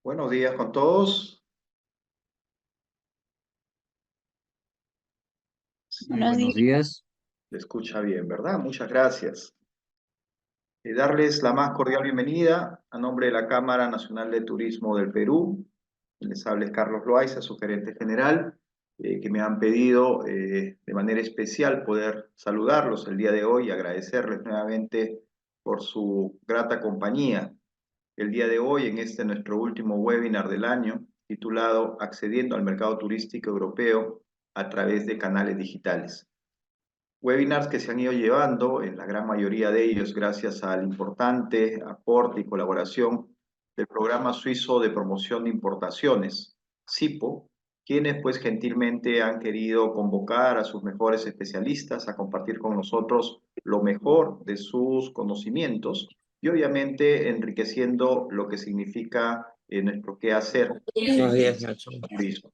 Buenos días con todos. Sí, Buenos Buenos días. días. se escucha bien, ¿verdad? Muchas gracias. Darles la más cordial bienvenida a nombre de la Cámara Nacional de Turismo del Perú. Les habla Carlos Loaiza, su gerente general, que me han pedido de manera especial poder saludarlos el día de hoy y agradecerles nuevamente por su grata compañía. El día de hoy, en este nuestro último webinar del año, titulado Accediendo al Mercado Turístico Europeo a través de canales digitales. Webinars que se han ido llevando, en la gran mayoría de ellos, gracias al importante aporte y colaboración del Programa Suizo de Promoción de Importaciones, SIPPO, quienes pues gentilmente han querido convocar a sus mejores especialistas a compartir con nosotros lo mejor de sus conocimientos y obviamente enriqueciendo lo que significa nuestro quehacer Buenos en días, el Nacho. turismo.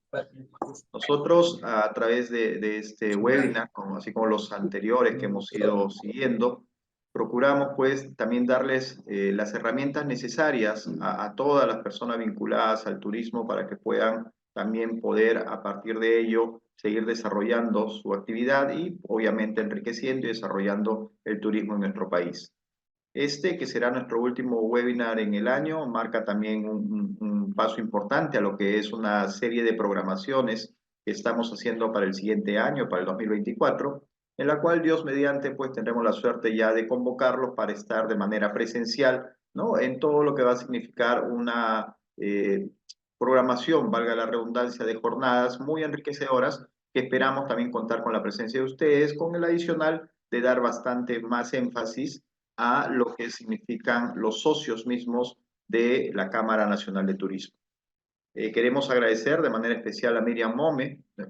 Nosotros, a través de este webinar, así como los anteriores que hemos ido siguiendo, procuramos pues también darles las herramientas necesarias a todas las personas vinculadas al turismo para que puedan también poder a partir de ello seguir desarrollando su actividad y obviamente enriqueciendo y desarrollando el turismo en nuestro país. Este, que será nuestro último webinar en el año, marca también un paso importante a lo que es una serie de programaciones que estamos haciendo para el siguiente año, para el 2024, en la cual Dios mediante, pues tendremos la suerte ya de convocarlos para estar de manera presencial, ¿no? En todo lo que va a significar una programación, valga la redundancia, de jornadas muy enriquecedoras, que esperamos también contar con la presencia de ustedes, con el adicional de dar bastante más énfasis a lo que significan los socios mismos de la Cámara Nacional de Turismo. Queremos agradecer de manera especial a Mirjam,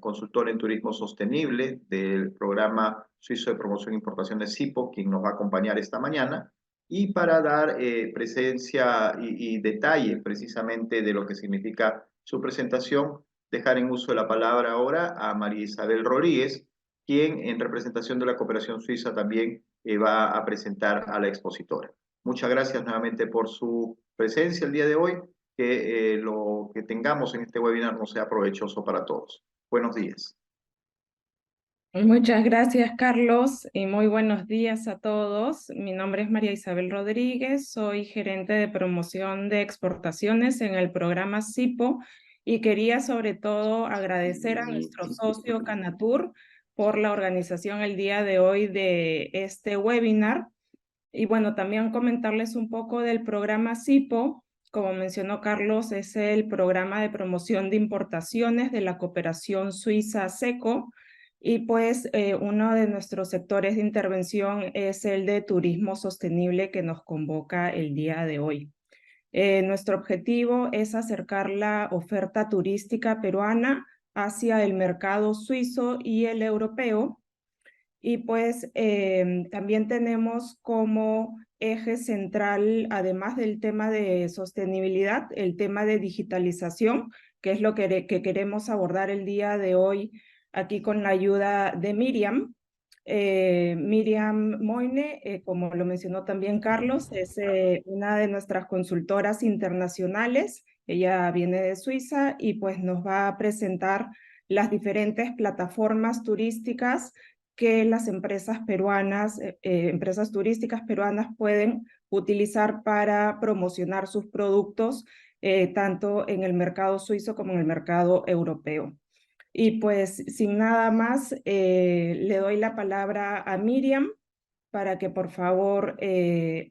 consultora en Turismo Sostenible del Programa Suizo de Promoción e Importaciones SIPPO, quien nos va a acompañar esta mañana, y para dar presencia y detalle precisamente de lo que significa su presentación, dejar en uso de la palabra ahora a María Isabel Rodríguez, quien en representación de la Cooperación Suiza también va a presentar a la expositora. Muchas gracias nuevamente por su presencia el día de hoy. Que lo que tengamos en este webinar nos sea provechoso para todos. Buenos días. Muchas gracias, Carlos, y muy buenos días a todos. Mi nombre es María Isabel Rodríguez, soy gerente de promoción de exportaciones en el programa SIPPO y quería sobre todo agradecer a nuestro socio CANATUR por la organización el día de hoy de este webinar. Y bueno, también comentarles un poco del programa SIPPO. Como mencionó Carlos, es el programa de promoción de importaciones de la cooperación suiza SECO. Y pues uno de nuestros sectores de intervención es el de turismo sostenible que nos convoca el día de hoy. Nuestro objetivo es acercar la oferta turística peruana hacia el mercado suizo y el europeo. Y pues también tenemos como eje central, además del tema de sostenibilidad, el tema de digitalización, que es lo que queremos abordar el día de hoy aquí con la ayuda de Mirjam. Mirjam Moine, como lo mencionó también Carlos, es una de nuestras consultoras internacionales. Ella viene de Suiza y pues nos va a presentar las diferentes plataformas turísticas que las empresas peruanas, empresas turísticas peruanas pueden utilizar para promocionar sus productos tanto en el mercado suizo como en el mercado europeo. Y pues sin nada más, le doy la palabra a Mirjam para que por favor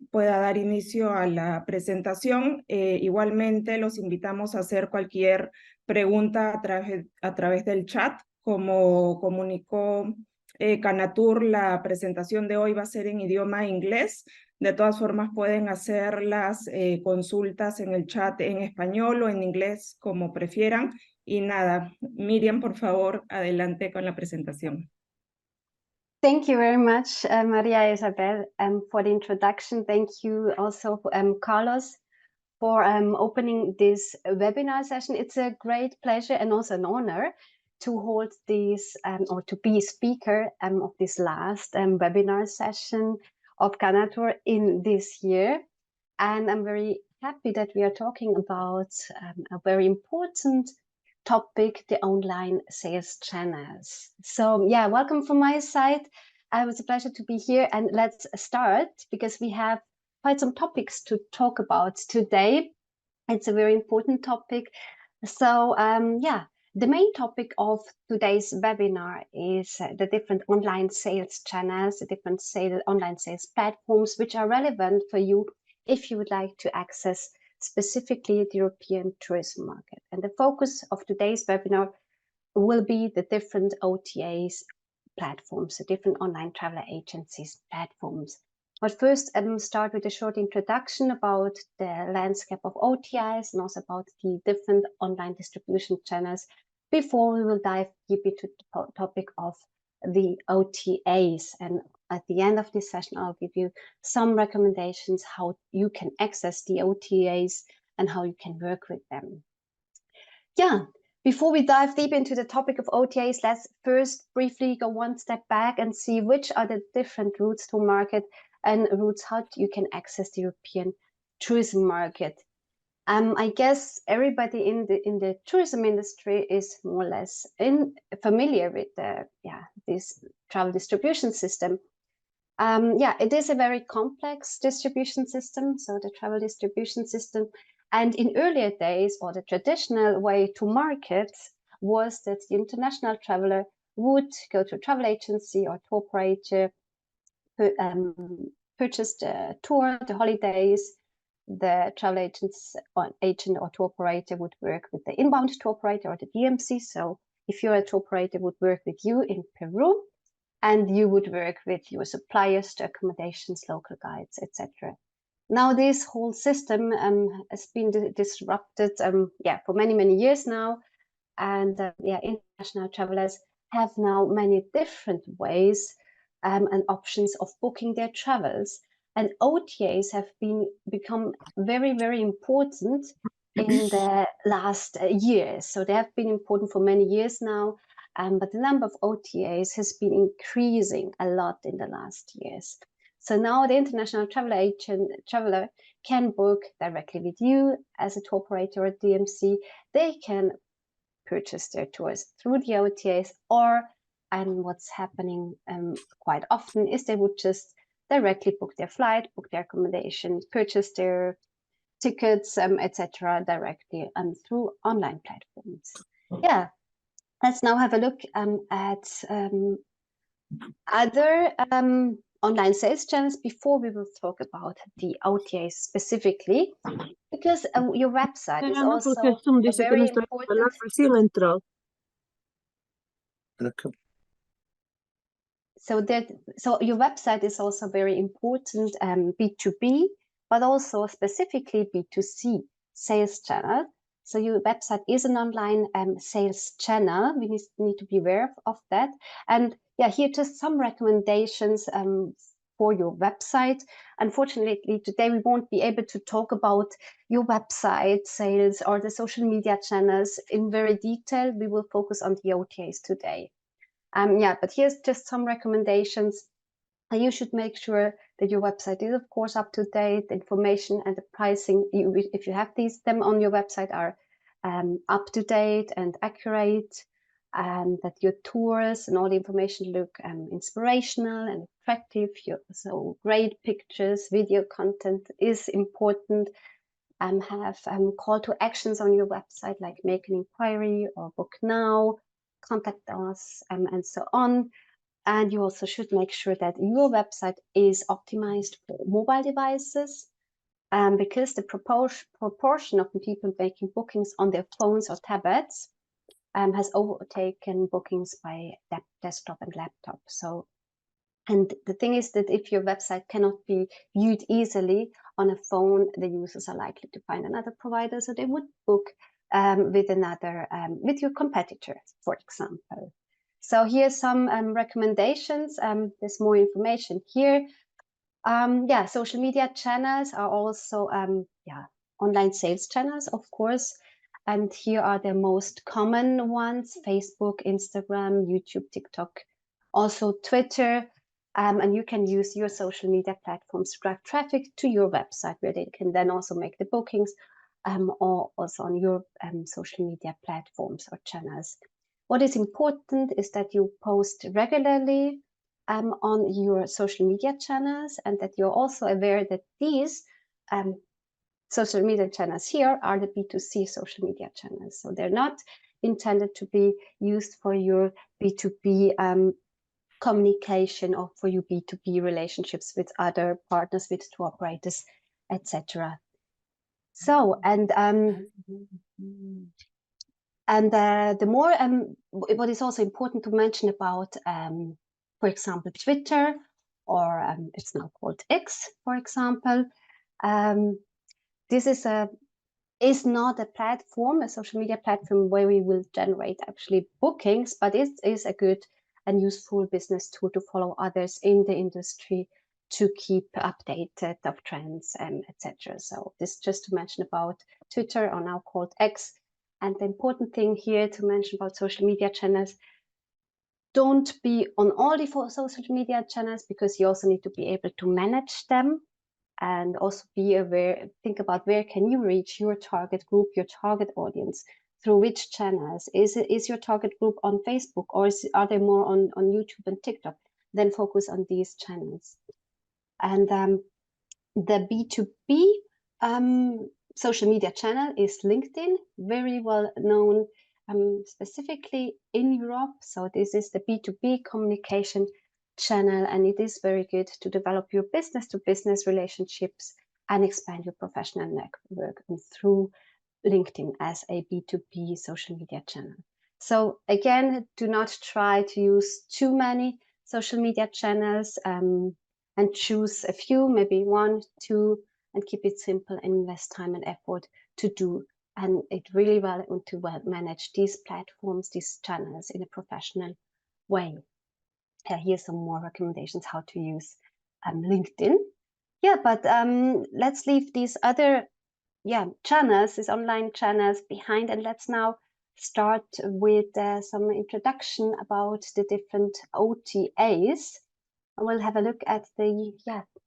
pueda dar inicio a la presentación. Igualmente los invitamos a hacer cualquier pregunta a través del chat. Como comunicó CANATUR, la presentación de hoy va a ser en idioma inglés. De todas formas pueden hacer las consultas en el chat en español o en inglés como prefieran. Y nada, Mirjam, por favor, adelante con la presentación. Thank you very much, Maria Isabel, for the introduction. Thank you also, Carlos, for opening this webinar session. It's a great pleasure and also an honor to hold this or to be a speaker of this last webinar session of CANATUR in this year. And I'm very happy that we are talking about a very important topic, the online sales channels. So yeah, welcome from my side. It was a pleasure to be here, and let's start because we have quite some topics to talk about today. It's a very important topic. So yeah, the main topic of today's webinar is the different online sales channels, the different online sales platforms which are relevant for you if you would like to access specifically the European tourism market. And the focus of today's webinar will be the different OTAs platforms, the different online travel agencies platforms. But first, start with a short introduction about the landscape of OTAs and also about the different online distribution channels before we will dive deep into the topic of the OTAs. And at the end of this session, I'll give you some recommendations how you can access the OTAs and how you can work with them. Yeah. Before we dive deep into the topic of OTAs, let's first briefly go one step back and see which are the different routes to market and routes how you can access the European tourism market. I guess everybody in the tourism industry is more or less familiar with this travel distribution system. It is a very complex distribution system. So the travel distribution system. And in earlier days, or the traditional way to market was that the international traveler would go to a travel agency or tour operator, purchase the tour, the holidays. The travel agent or tour operator would work with the inbound tour operator or the DMC. So if you're a tour operator, would work with you in Peru, and you would work with your suppliers, the accommodations, local guides, etc. Now this whole system has been disrupted for many years now, and international travelers have now many different ways and options of booking their travels, and OTAs have become very important in the last years. So they have been important for many years now, but the number of OTAs has been increasing a lot in the last years. So now the international traveler can book directly with you as a tour operator or DMC. They can purchase their tours through the OTAs, and what's happening quite often is they would just directly book their flight, book their accommodation, purchase their tickets, etc. directly through online platforms. Yeah, let's now have a look at other online sales channels before we will talk about the OTAs specifically, because your website is also very important. So your website is also very important B2B, but also specifically B2C sales channel. So your website is an online sales channel. We need to be aware of that. And yeah, here just some recommendations for your website. Unfortunately, today we won't be able to talk about your website sales or the social media channels in very detail. We will focus on the OTAs today. But here's just some recommendations. You should make sure that your website is, of course, up to date. The information and the pricing, if you have them on your website, are up to date and accurate, and that your tours and all the information look inspirational and attractive. So great pictures, video content is important. Have call to actions on your website, like make an inquiry or book now, contact us, and so on. And you also should make sure that your website is optimized for mobile devices, because the proportion of people making bookings on their phones or tablets has overtaken bookings by desktop and laptop. So, and the thing is that if your website cannot be viewed easily on a phone, the users are likely to find another provider, so they would book with your competitor, for example. So here's some recommendations. There's more information here. Social media channels are also online sales channels, of course. And here are the most common ones: Facebook, Instagram, YouTube, TikTok, also Twitter. And you can use your social media platforms to drive traffic to your website, where they can then also make the bookings, or also on your social media platforms or channels. What is important is that you post regularly on your social media channels, and that you're also aware that these social media channels here are the B2C social media channels. So they're not intended to be used for your B2B communication or for your B2B relationships with other partners, with tour operators, etc. So, the more, what is also important to mention about, for example, Twitter, or it's now called X, for example, this is not a platform, a social media platform where we will generate actually bookings, but it is a good and useful business tool to follow others in the industry, to keep updated of trends, etc. So this just to mention about Twitter, or now called X. And the important thing here to mention about social media channels: don't be on all the social media channels, because you also need to be able to manage them, and also be aware, think about where can you reach your target group, your target audience, through which channels. Is your target group on Facebook, or are they more on YouTube and TikTok? Then focus on these channels. And the B2B social media channel is LinkedIn, very well known, specifically in Europe. So this is the B2B communication channel, and it is very good to develop your business-to-business relationships and expand your professional network through LinkedIn as a B2B social media channel. So again, do not try to use too many social media channels, and choose a few, maybe 1, 2, and keep it simple, and invest time and effort to do. And it really well to manage these platforms, these channels in a professional way. Here's some more recommendations how to use LinkedIn. Yeah, but let's leave these other channels, these online channels behind, and let's now start with some introduction about the different OTAs. And we'll have a look at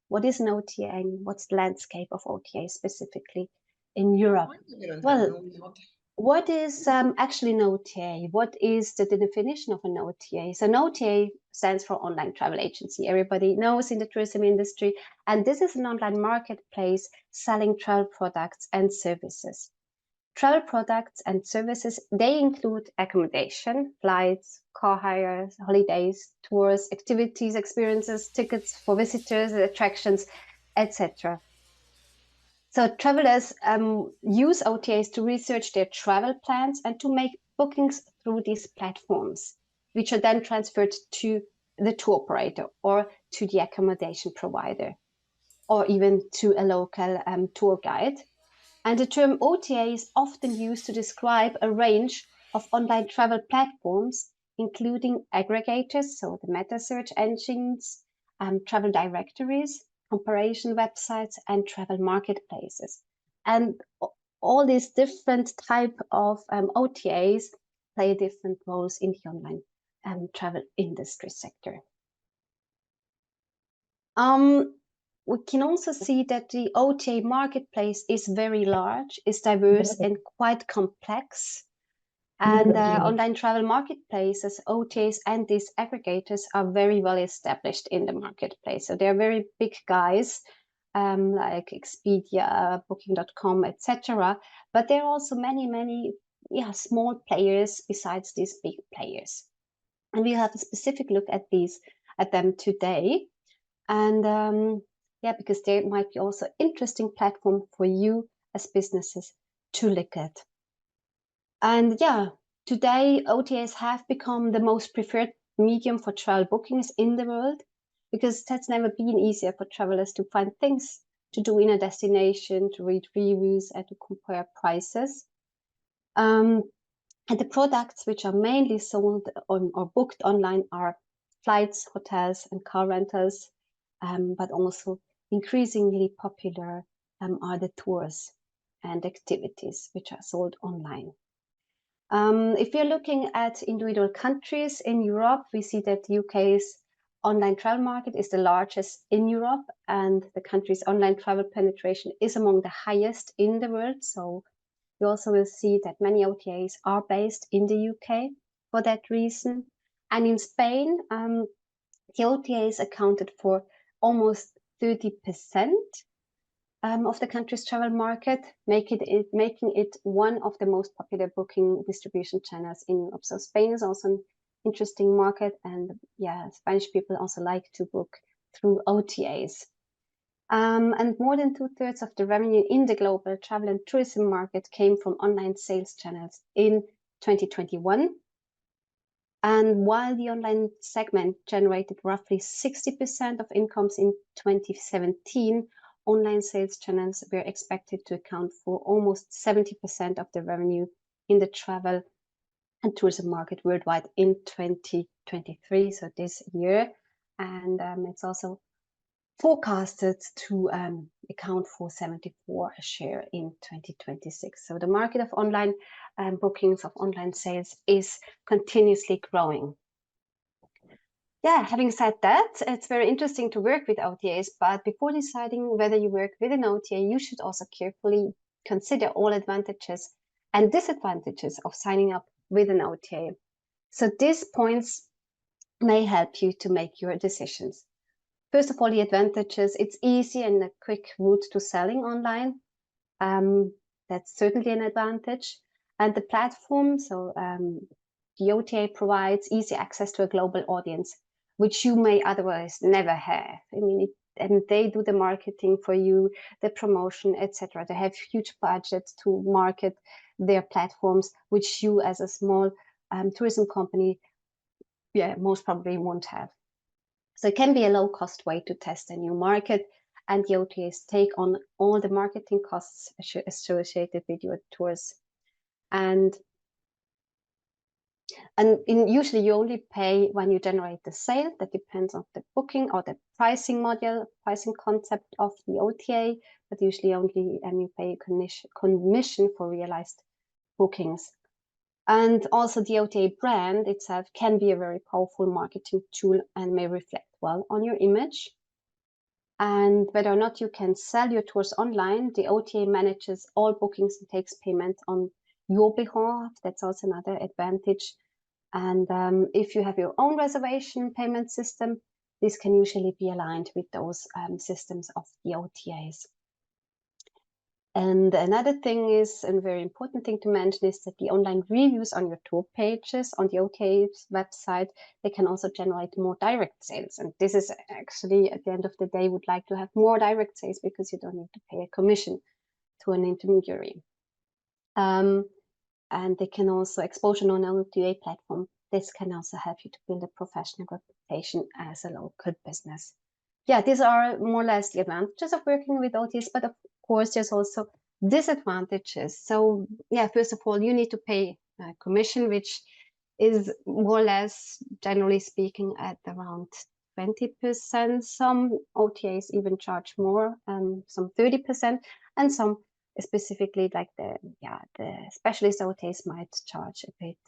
what is an OTA and what's the landscape of OTA specifically in Europe. Well, what is actually an OTA? What is the definition of an OTA? So an OTA stands for online travel agency. Everybody knows in the tourism industry, and this is an online marketplace selling travel products and services. Travel products and services, they include accommodation, flights, car hires, holidays, tours, activities, experiences, tickets for visitors, attractions, etc. So travelers use OTAs to research their travel plans and to make bookings through these platforms, which are then transferred to the tour operator or to the accommodation provider, or even to a local tour guide. And the term OTA is often used to describe a range of online travel platforms, including aggregators, so the meta search engines, travel directories, comparison websites, and travel marketplaces. And all these different type of OTAs play different roles in the online travel industry sector. We can also see that the OTA marketplace is very large, is diverse, and quite complex. And online travel marketplaces, OTAs, and these aggregators are very well established in the marketplace. So they're very big guys, like Expedia, Booking.com, etc. But there are also many small players besides these big players. And we have a specific look at them today. And because there might be also interesting platform for you as businesses to look at. And today OTAs have become the most preferred medium for travel bookings in the world, because that's never been easier for travelers to find things to do in a destination, to read reviews, and to compare prices. And the products which are mainly sold or booked online are flights, hotels, and car rentals. But also increasingly popular are the tours and activities which are sold online. If we're looking at individual countries in Europe, we see that the UK is online travel market is the largest in Europe, and the country's online travel penetration is among the highest in the world. So you also will see that many OTAs are based in the UK for that reason. And in Spain, the OTAs accounted for almost 30% of the country's travel market, making it one of the most popular booking distribution channels in Europe. So Spain is also an interesting market, and yeah, Spanish people also like to book through OTAs. And more than 2/3 of the revenue in the global travel and tourism market came from online sales channels in 2021. And while the online segment generated roughly 60% of incomes in 2017, online sales channels were expected to account for almost 70% of the revenue in the travel and tourism market worldwide in 2023, so this year. And it's also forecasted to account for 74% share in 2026. So the market of online bookings, of online sales, is continuously growing. Yeah, having said that, it's very interesting to work with OTAs, but before deciding whether you work with an OTA, you should also carefully consider all advantages and disadvantages of signing up with an OTA. So these points may help you to make your decisions. First of all, the advantages: it's easy and a quick route to selling online. That's certainly an advantage. And the platform, so the OTA provides easy access to a global audience, which you may otherwise never have. I mean, and they do the marketing for you, the promotion, etc. They have huge budgets to market their platforms, which you as a small tourism company, most probably won't have. So it can be a low-cost way to test a new market, and the OTAs take on all the marketing costs associated with your tours. And usually you only pay when you generate the sale. That depends on the booking or the pricing model, pricing concept of the OTA, but usually only you pay a commission for realized bookings. And also the OTA brand itself can be a very powerful marketing tool and may reflect well on your image. And whether or not you can sell your tours online, the OTA manages all bookings and takes payment on your behalf. That's also another advantage. And if you have your own reservation payment system, this can usually be aligned with those systems of the OTAs. And another thing is, and very important thing to mention, is that the online reviews on your tour pages on the OTA's website, they can also generate more direct sales. And this is actually, at the end of the day, would like to have more direct sales because you don't need to pay a commission to an intermediary. And they can also exposure on an OTA platform. This can also help you to build a professional reputation as a local business. Yeah, these are more or less the advantages of working with OTAs, but of course, there's also disadvantages. So yeah, first of all, you need to pay a commission, which is more or less, generally speaking, at around 20%. Some OTAs even charge more, some 30%, and some specifically like the specialist OTAs might charge a bit,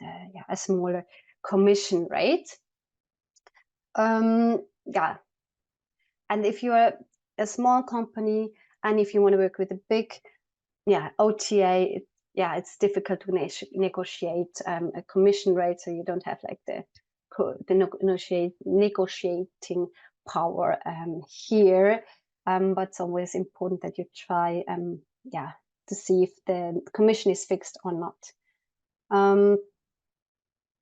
a smaller commission rate. And if you're a small company and if you want to work with a big OTA, it's difficult to negotiate a commission rate, so you don't have like the negotiating power here. But it's always important that you try to see if the commission is fixed or not.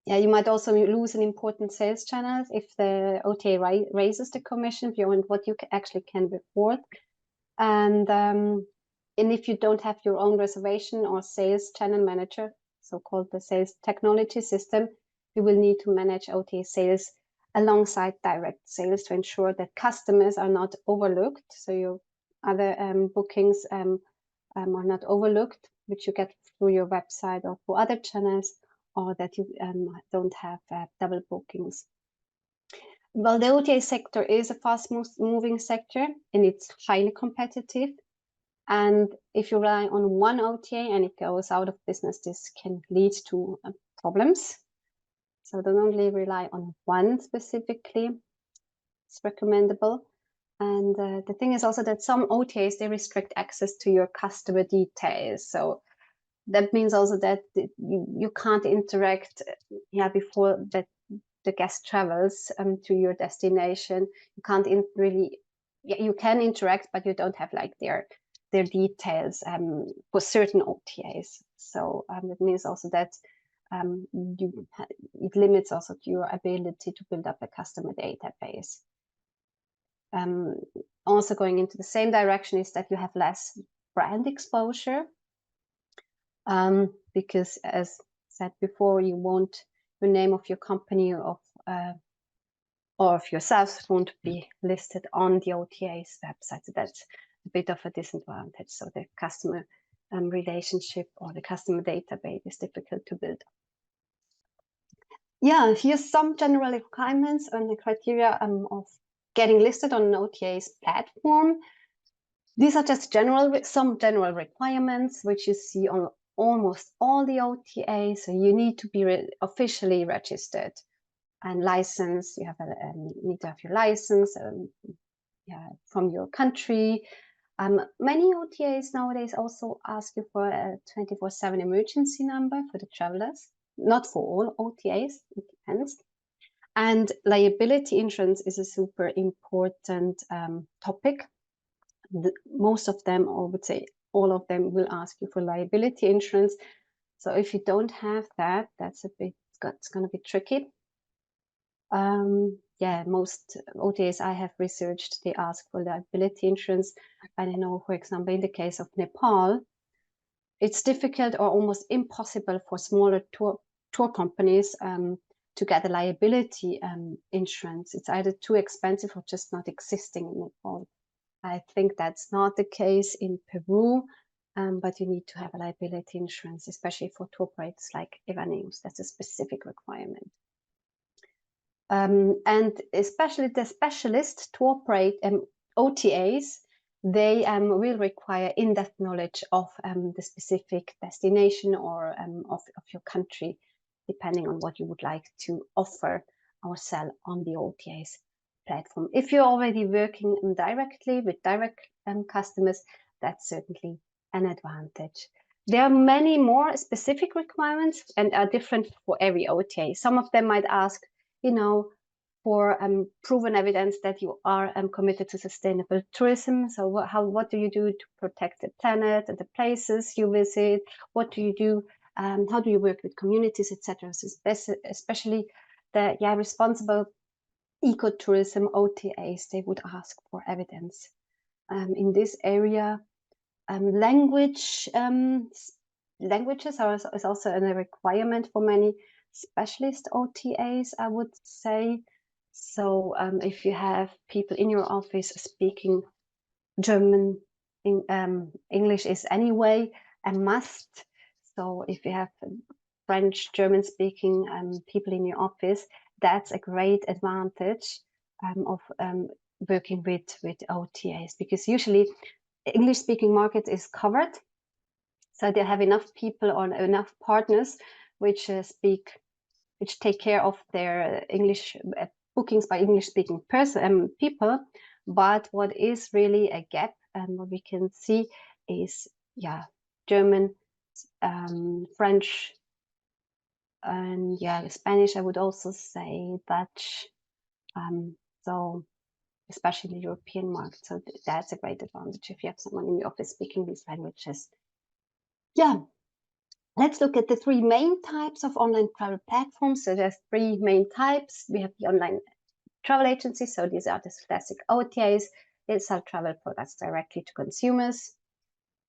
You might also lose an important sales channel if the OTA raises the commission beyond what you actually can afford. And if you don't have your own reservation or sales channel manager, so-called the sales technology system, you will need to manage OTA sales alongside direct sales to ensure that customers are not overlooked. So your other bookings are not overlooked, which you get through your website or through other channels, or that you don't have double bookings. Well, the OTA sector is a fast-moving sector and it's highly competitive. And if you rely on one OTA and it goes out of business, this can lead to problems. So don't only rely on one specifically. It's recommendable. And the thing is also that some OTAs, they restrict access to your customer details. So that means also that you can't interact before that the guest travels to your destination. You can't really, you can interact, but you don't have like their details for certain OTAs. So that means also that it limits also your ability to build up a customer database. Also going into the same direction is that you have less brand exposure, because as said before, you won't, the name of your company or of yourself won't be listed on the OTA's website. So that's a bit of a disadvantage. So the customer relationship or the customer database is difficult to build. Yeah, here's some general requirements and the criteria of getting listed on an OTA's platform. These are just some general requirements which you see on almost all the OTAs. So you need to be officially registered and licensed. You need to have your license from your country. Many OTAs nowadays also ask you for a 24/7 emergency number for the travelers. Not for all OTAs, it depends. And liability insurance is a super important topic. Most of them, or I would say all of them, will ask you for liability insurance. So if you don't have that, it's going to be tricky. Most OTAs I have researched, they ask for liability insurance. And I know, for example, in the case of Nepal, it's difficult or almost impossible for smaller tour companies to get a liability insurance. It's either too expensive or just not existing in Nepal. I think that's not the case in Peru, but you need to have a liability insurance, especially for tour operators like Evaneos. That's a specific requirement. And especially the specialist tour operator OTAs, they will require in-depth knowledge of the specific destination or of your country, depending on what you would like to offer or sell on the OTA's platform. If you're already working directly with direct customers, that's certainly an advantage. There are many more specific requirements and are different for every OTA. Some of them might ask, for proven evidence that you are committed to sustainable tourism. So what do you do to protect the planet and the places you visit? What do you do? How do you work with communities, etc.? So especially the responsible ecotourism OTAs, they would ask for evidence. In this area, languages is also a requirement for many specialist OTAs, I would say. So if you have people in your office speaking German, English is anyway a must. So if you have French, German speaking people in your office, that's a great advantage of working with OTAs, because usually English speaking market is covered. So they have enough people or enough partners which take care of their English bookings by English speaking people. But what is really a gap, and what we can see is German, French, and Spanish. I would also say Dutch. So especially in the European market. So that's a great advantage if you have someone in the office speaking these languages. Let's look at the three main types of online travel platforms. So there's three main types. We have the online travel agencies. So these are the classic OTAs. They sell travel products directly to consumers.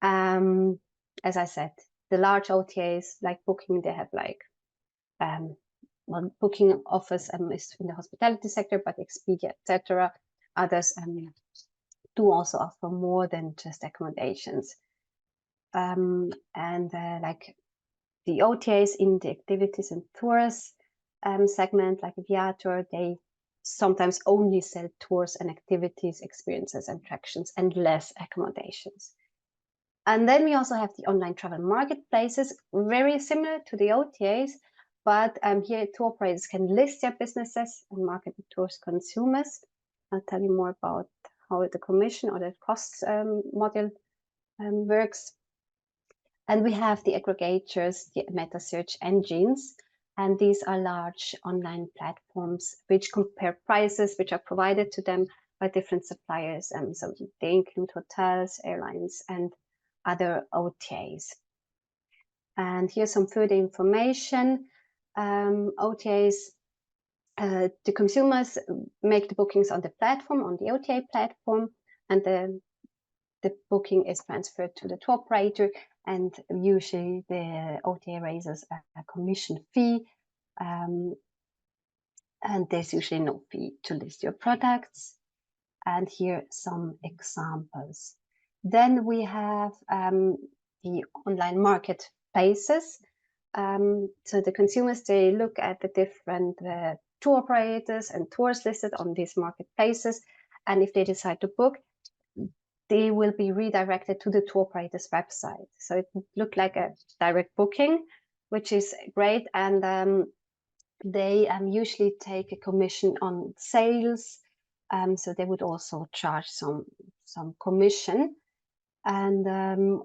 As I said, the large OTAs like Booking, they have like Booking offers is in the hospitality sector, but Expedia, etc. Others do also offer more than just accommodations. Like the OTAs in the activities and tours segment, like Viator, they sometimes only sell tours and activities, experiences and attractions, and less accommodations. And then we also have the online travel marketplaces, very similar to the OTAs, but here tour operators can list their businesses and market the tours consumers. I'll tell you more about how the commission or the costs model works. And we have the aggregators, the meta search engines, and these are large online platforms which compare prices which are provided to them by different suppliers. So they include hotels, airlines, and other OTAs. And here's some further information. OTAs, the consumers make the bookings on the platform, on the OTA platform, and the booking is transferred to the tour operator, and usually the OTA raises a commission fee, and there's usually no fee to list your products. And here are some examples. Then we have the online marketplaces. So the consumers, they look at the different tour operators and tours listed on these marketplaces, and if they decide to book, they will be redirected to the tour operator's website. So it looked like a direct booking, which is great. And they usually take a commission on sales. So they would also charge some commission. And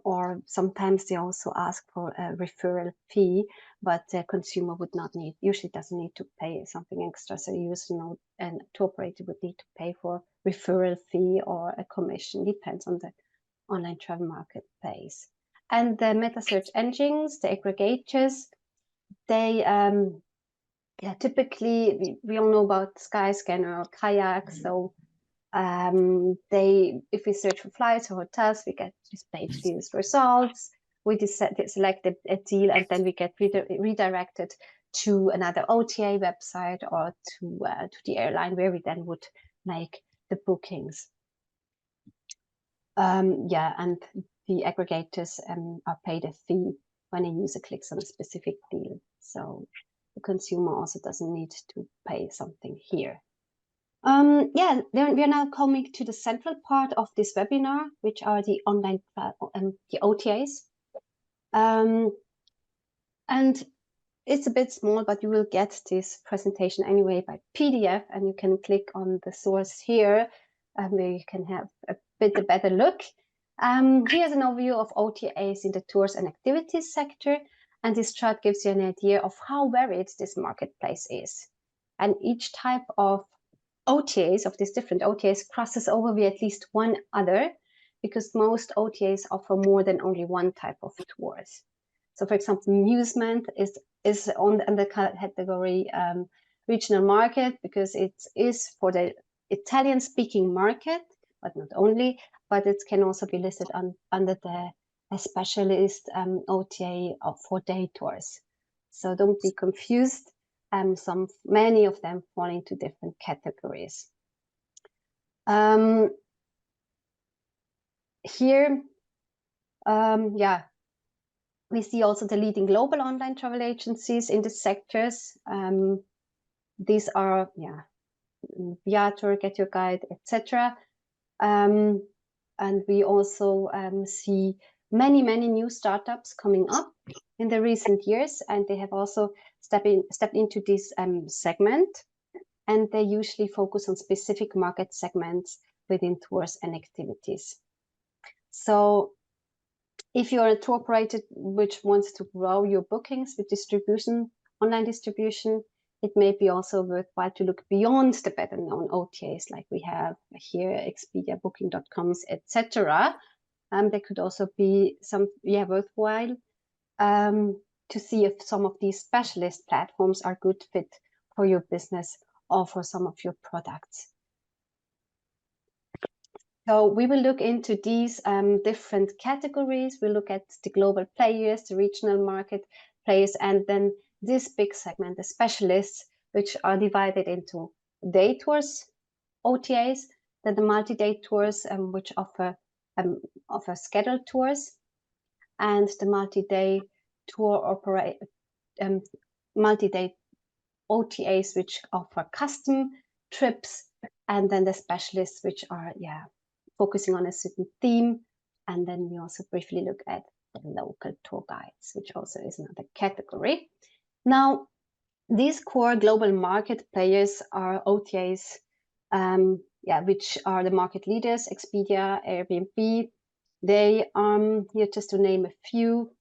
or sometimes they also ask for a referral fee, but the consumer would not usually doesn't need to pay something extra. So an tour operator would need to pay for referral fee or a commission, depends on the online travel marketplace. And the meta search engines, the aggregators, they typically, we all know about Skyscanner or Kayak. So if we search for flights or hotels, we get displayed these results. We select a deal, and then we get redirected to another OTA website or to the airline, where we then would make the bookings. And the aggregators are paid a fee when a user clicks on a specific deal. So the consumer also doesn't need to pay something here. Then we are now coming to the central part of this webinar, which are the online the OTAs. And it's a bit small, but you will get this presentation anyway by PDF, and you can click on the source here, where you can have a better look. Here's an overview of OTAs in the tours and activities sector, and this chart gives you an idea of how varied this marketplace is. And each type of OTAs, of these different OTAs, crosses over with at least one other, because most OTAs offer more than only one type of tours. So, for example, amusement is on the category regional market, because it is for the Italian-speaking market, but not only, but it can also be listed under the specialist OTA for day tours. So don't be confused. Many of them fall into different categories. Here, we see also the leading global online travel agencies in the sectors. These are, Viator, Get Your Guide, etc. And we also see many new startups coming up in the recent years, and they have also stepped into this segment, and they usually focus on specific market segments within tours and activities. So if you're a tour operator which wants to grow your bookings with distribution, online distribution, it may be also worthwhile to look beyond the better known OTAs like we have here, Expedia, Booking.coms, etc. There could also be worthwhile to see if some of these specialist platforms are good fit for your business or for some of your products. So we will look into these different categories. We'll look at the global players, the regional market players, and then this big segment, the specialists, which are divided into day tours, OTAs, then the multi-day tours, which offer scheduled tours, and the multi-day multi-day OTAs, which offer custom trips, and then the specialists, which are focusing on a certain theme. And then we also briefly look at the local tour guides, which also is another category. Now, these core global market players are OTAs. which are the market leaders, Expedia, Airbnb. They, here just to name a few,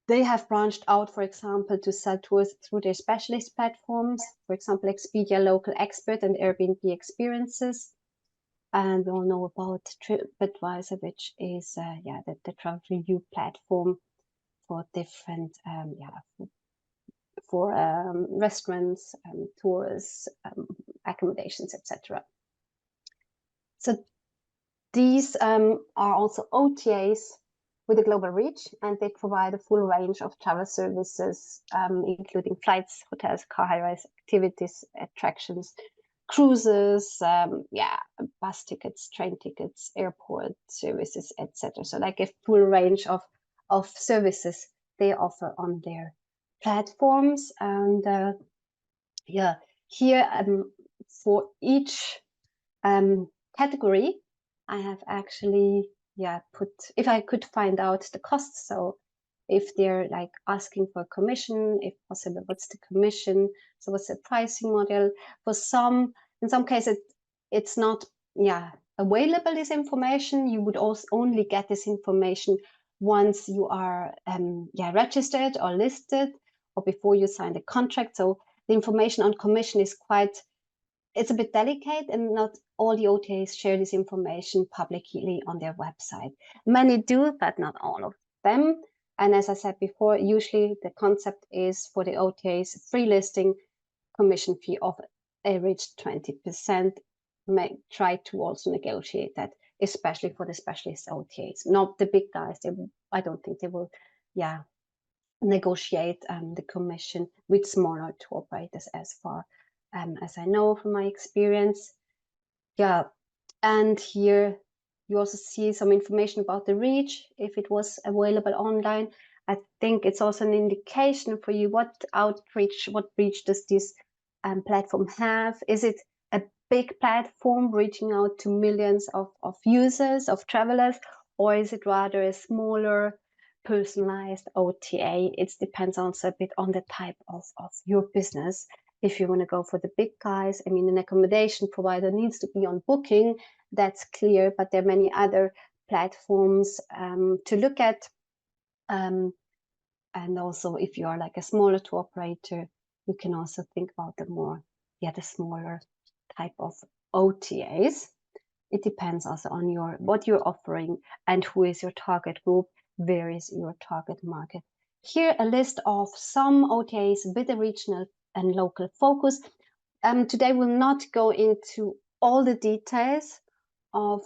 they have branched out, for example, to sell tours through their specialist platforms, for example, Expedia Local Expert and Airbnb Experiences. And we all know about TripAdvisor, which is the travel review platform for different restaurants, tours, accommodations, etc. So these are also OTAs with a global reach, and they provide a full range of travel services, including flights, hotels, car hires, activities, attractions, cruises, bus tickets, train tickets, airport services, etc. So like a full range of services they offer on their platforms. And here for each category, I have actually put, if I could find out the costs, so if they're like asking for a commission, if possible, what's the commission? So what's the pricing model? For some, in some cases, it's not available, this information. You would also only get this information once you are registered or listed, or before you sign the contract. So the information on commission is it's a bit delicate, and not all the OTAs share this information publicly on their website. Many do, but not all of them. And as I said before, usually the concept is for the OTAs, free listing, commission fee of average 20%. May try to also negotiate that, especially for the specialist OTAs. Not the big guys. I don't think they will, negotiate the commission with smaller tour operators, as far as I know from my experience. And here you also see some information about the reach, if it was available online. I think it's also an indication for you what reach does this platform have. Is it a big platform reaching out to millions of users, of travelers, or is it rather a smaller personalized OTA? It depends also a bit on the type of your business. If you want to go for the big guys, I mean, an accommodation provider needs to be on Booking, that's clear, but there are many other platforms to look at. And also, if you are like a smaller tour operator, you can also think about the smaller type of OTAs. It depends also on what you're offering and who is your target group, where is your target market. Here, a list of some OTAs with a regional and local focus. Today we'll not go into all the details of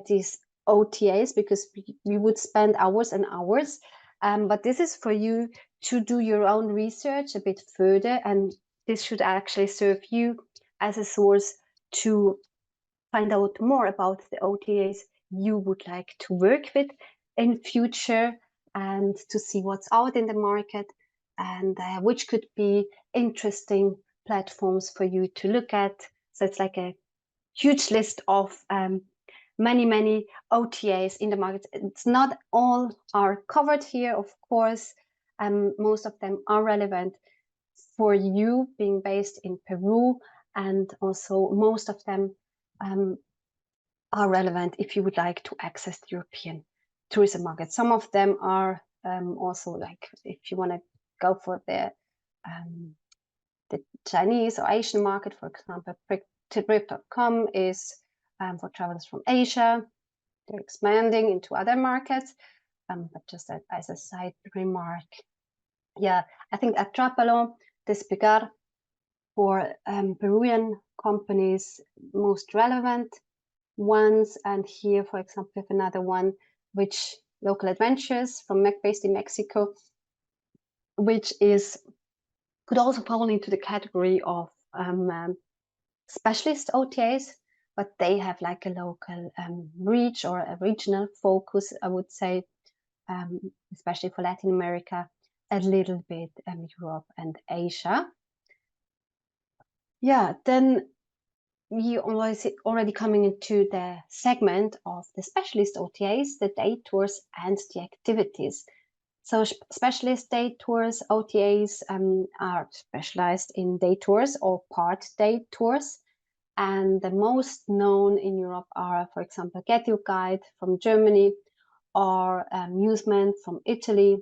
these OTAs, because we would spend hours and hours. But this is for you to do your own research a bit further, and this should actually serve you as a source to find out more about the OTAs you would like to work with in future, and to see what's out in the market, and which could be interesting platforms for you to look at. So it's like a huge list of many OTAs in the market. It's not all are covered here, of course. Most of them are relevant for you being based in Peru, and also most of them are relevant if you would like to access the European tourism market. Some of them are also like, if you want to go for the Chinese or Asian market, for example, Trip.com is for travelers from Asia. They're expanding into other markets, but just as a side remark. I think Atrapalo, Despegar, for Peruvian companies, most relevant ones. And here, for example, we have another one, which Local Adventures based in Mexico, which could also fall into the category of specialist OTAs, but they have like a local reach or a regional focus, I would say, especially for Latin America, a little bit Europe and Asia. Then we already coming into the segment of the specialist OTAs, the day tours and the activities. So specialist day tours, OTAs, are specialized in day tours or part day tours. And the most known in Europe are, for example, Get Your Guide from Germany or Amusement from Italy.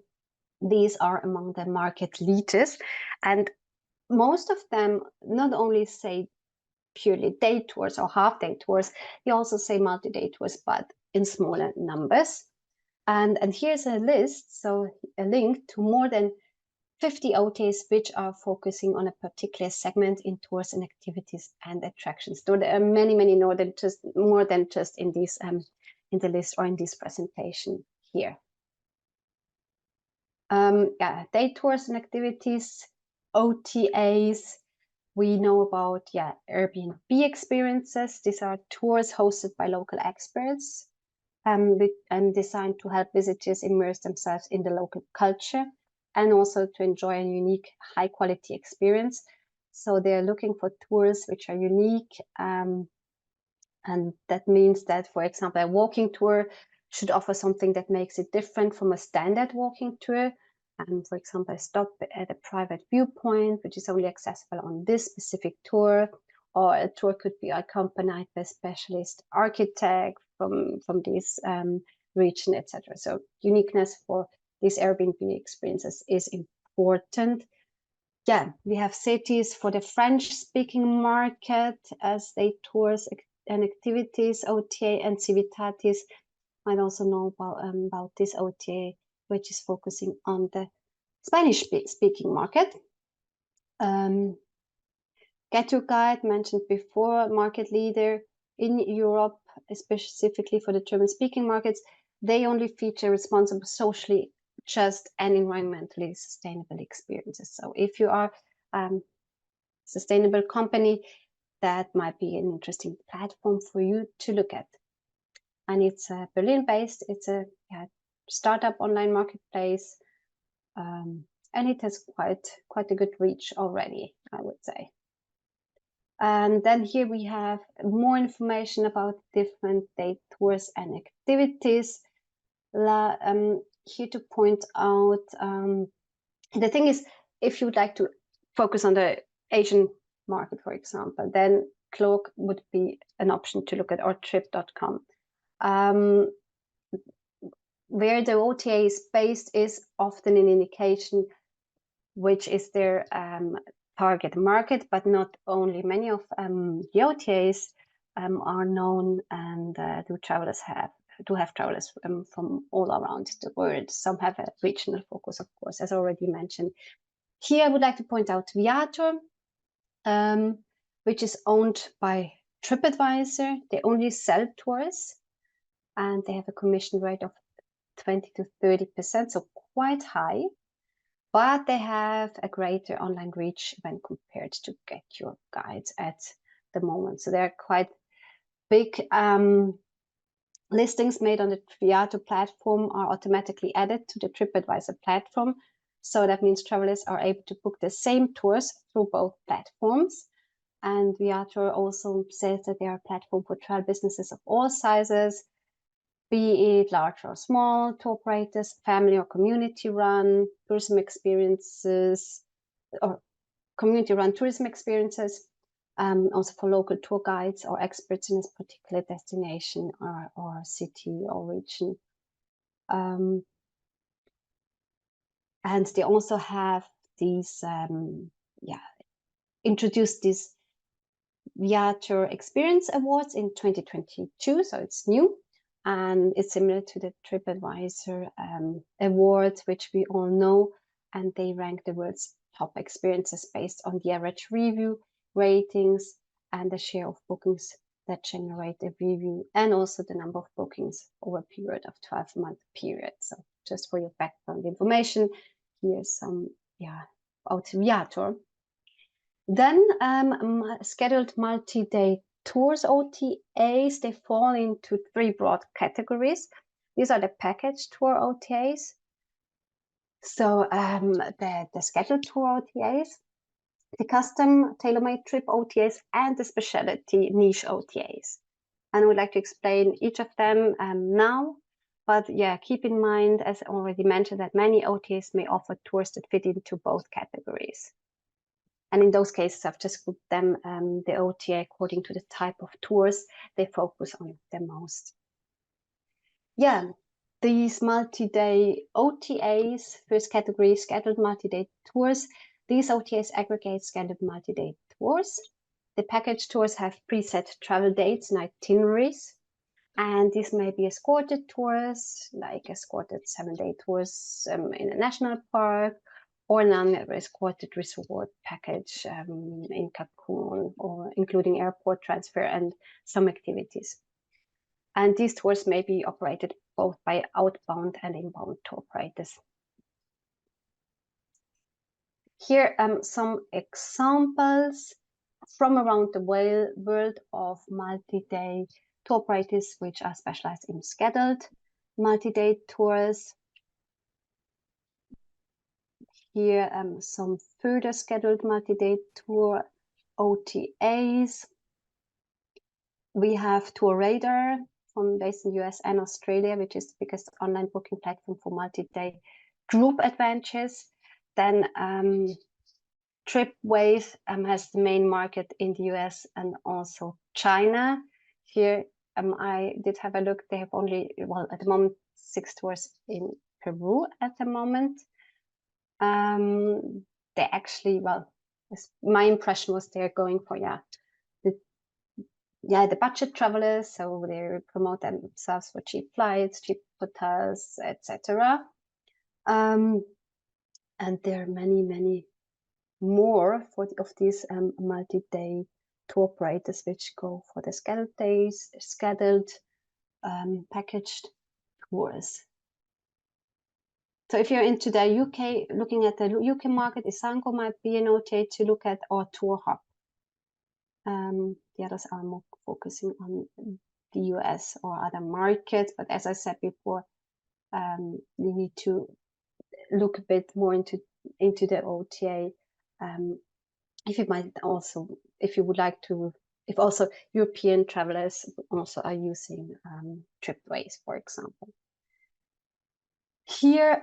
These are among the market leaders. And most of them not only say purely day tours or half-day tours, they also say multi-day tours, but in smaller numbers. And here's a list, so a link to more than 50 OTAs which are focusing on a particular segment in tours and activities and attractions. So there are many more than just in these in the list or in this presentation here. Day tours and activities, OTAs. We know about Airbnb experiences. These are tours hosted by local experts and designed to help visitors immerse themselves in the local culture and also to enjoy a unique, high-quality experience. So they're looking for tours which are unique, and that means that, for example, a walking tour should offer something that makes it different from a standard walking tour. For example, a stop at a private viewpoint, which is only accessible on this specific tour, or a tour could be accompanied by a specialist architect from this region, etc. So uniqueness for these Airbnb experiences is important. We have cities for the French-speaking market as they tours and activities, OTA and Civitatis. Might also know about this OTA, which is focusing on the Spanish-speaking market. Get Your Guide, mentioned before, market leader in Europe, specifically for the German-speaking markets. They only feature responsible, socially just, and environmentally sustainable experiences. So if you are a sustainable company, that might be an interesting platform for you to look at. And it's Berlin-based. It's a startup online marketplace, and it has quite a good reach already, I would say. And then here we have more information about different day tours and activities. Here to point out, the thing is, if you would like to focus on the Asian market, for example, then Cloak would be an option to look at, or trip.com. Where the OTA is based is often an indication which is their target market, but not only. Many of the OTAs are known and do have travelers from all around the world. Some have a regional focus, of course, as already mentioned. Here I would like to point out Viator, which is owned by TripAdvisor. They only sell tours and they have a commission rate of 20 to 30%, so quite high, but they have a greater online reach when compared to Get Your Guide at the moment. So there are quite big listings made on the Viator platform are automatically added to the TripAdvisor platform. So that means travelers are able to book the same tours through both platforms. And Viator also says that they are a platform for travel businesses of all sizes, be it large or small, tour operators, family or community-run tourism experiences, or community-run tourism experiences, also for local tour guides or experts in a particular destination or city or region. And they also have these, introduced these Viator Experience Awards in 2022, so it's new. And it's similar to the TripAdvisor awards, which we all know, and they rank the world's top experiences based on the average review, ratings, and the share of bookings that generate a review, and also the number of bookings over a period of 12-month period. So just for your background information, here's some about Viator. Then scheduled multi-day tours, OTAs, they fall into three broad categories. These are the package tour OTAs. So the scheduled tour OTAs, the custom tailor-made trip OTAs, and the specialty niche OTAs. And I would like to explain each of them now. But keep in mind, as already mentioned, that many OTAs may offer tours that fit into both categories. And in those cases, I've just grouped them, the OTA, according to the type of tours they focus on the most. Yeah, these multi-day OTAs, first category, scheduled multi-day tours. These OTAs aggregate scheduled multi-day tours. The package tours have preset travel dates and itineraries. And these may be escorted tours, like escorted 7-day tours in a national park, or non-escorted resort package in Cancun, or including airport transfer and some activities. And these tours may be operated both by outbound and inbound tour operators. Here some examples from around the world of multi-day tour operators which are specialized in scheduled multi-day tours. Here some further scheduled multi-day tour OTAs. We have Tour Radar based in the US and Australia, which is the biggest online booking platform for multi-day group adventures. Then TripWave has the main market in the US and also China. Here I did have a look. They have only, well, at the moment, 6 tours in Peru at the moment. They actually, well, my impression was they're going for the budget travelers, so they promote themselves for cheap flights, cheap hotels, etc. And there are many more of these multi-day tour operators which go for the scheduled days, scheduled packaged tours. So if you're into the UK, looking at the UK market, Isango might be an OTA to look at, or Tour Hub. The others are more focusing on the US or other markets, but as I said before, you need to look a bit more into the OTA. If you would like to, if also European travelers also are using TripWave, for example. Here,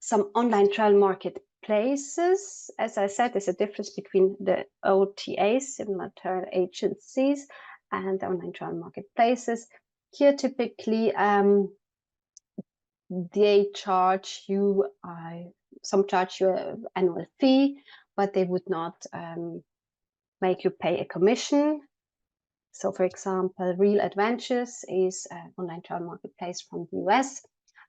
some online travel marketplaces. As I said, there's a difference between the OTAs, similar travel agencies, and online travel marketplaces. Here, typically, they charge you, some charge you an annual fee, but they would not make you pay a commission. So, for example, Real Adventures is an online travel marketplace from the US,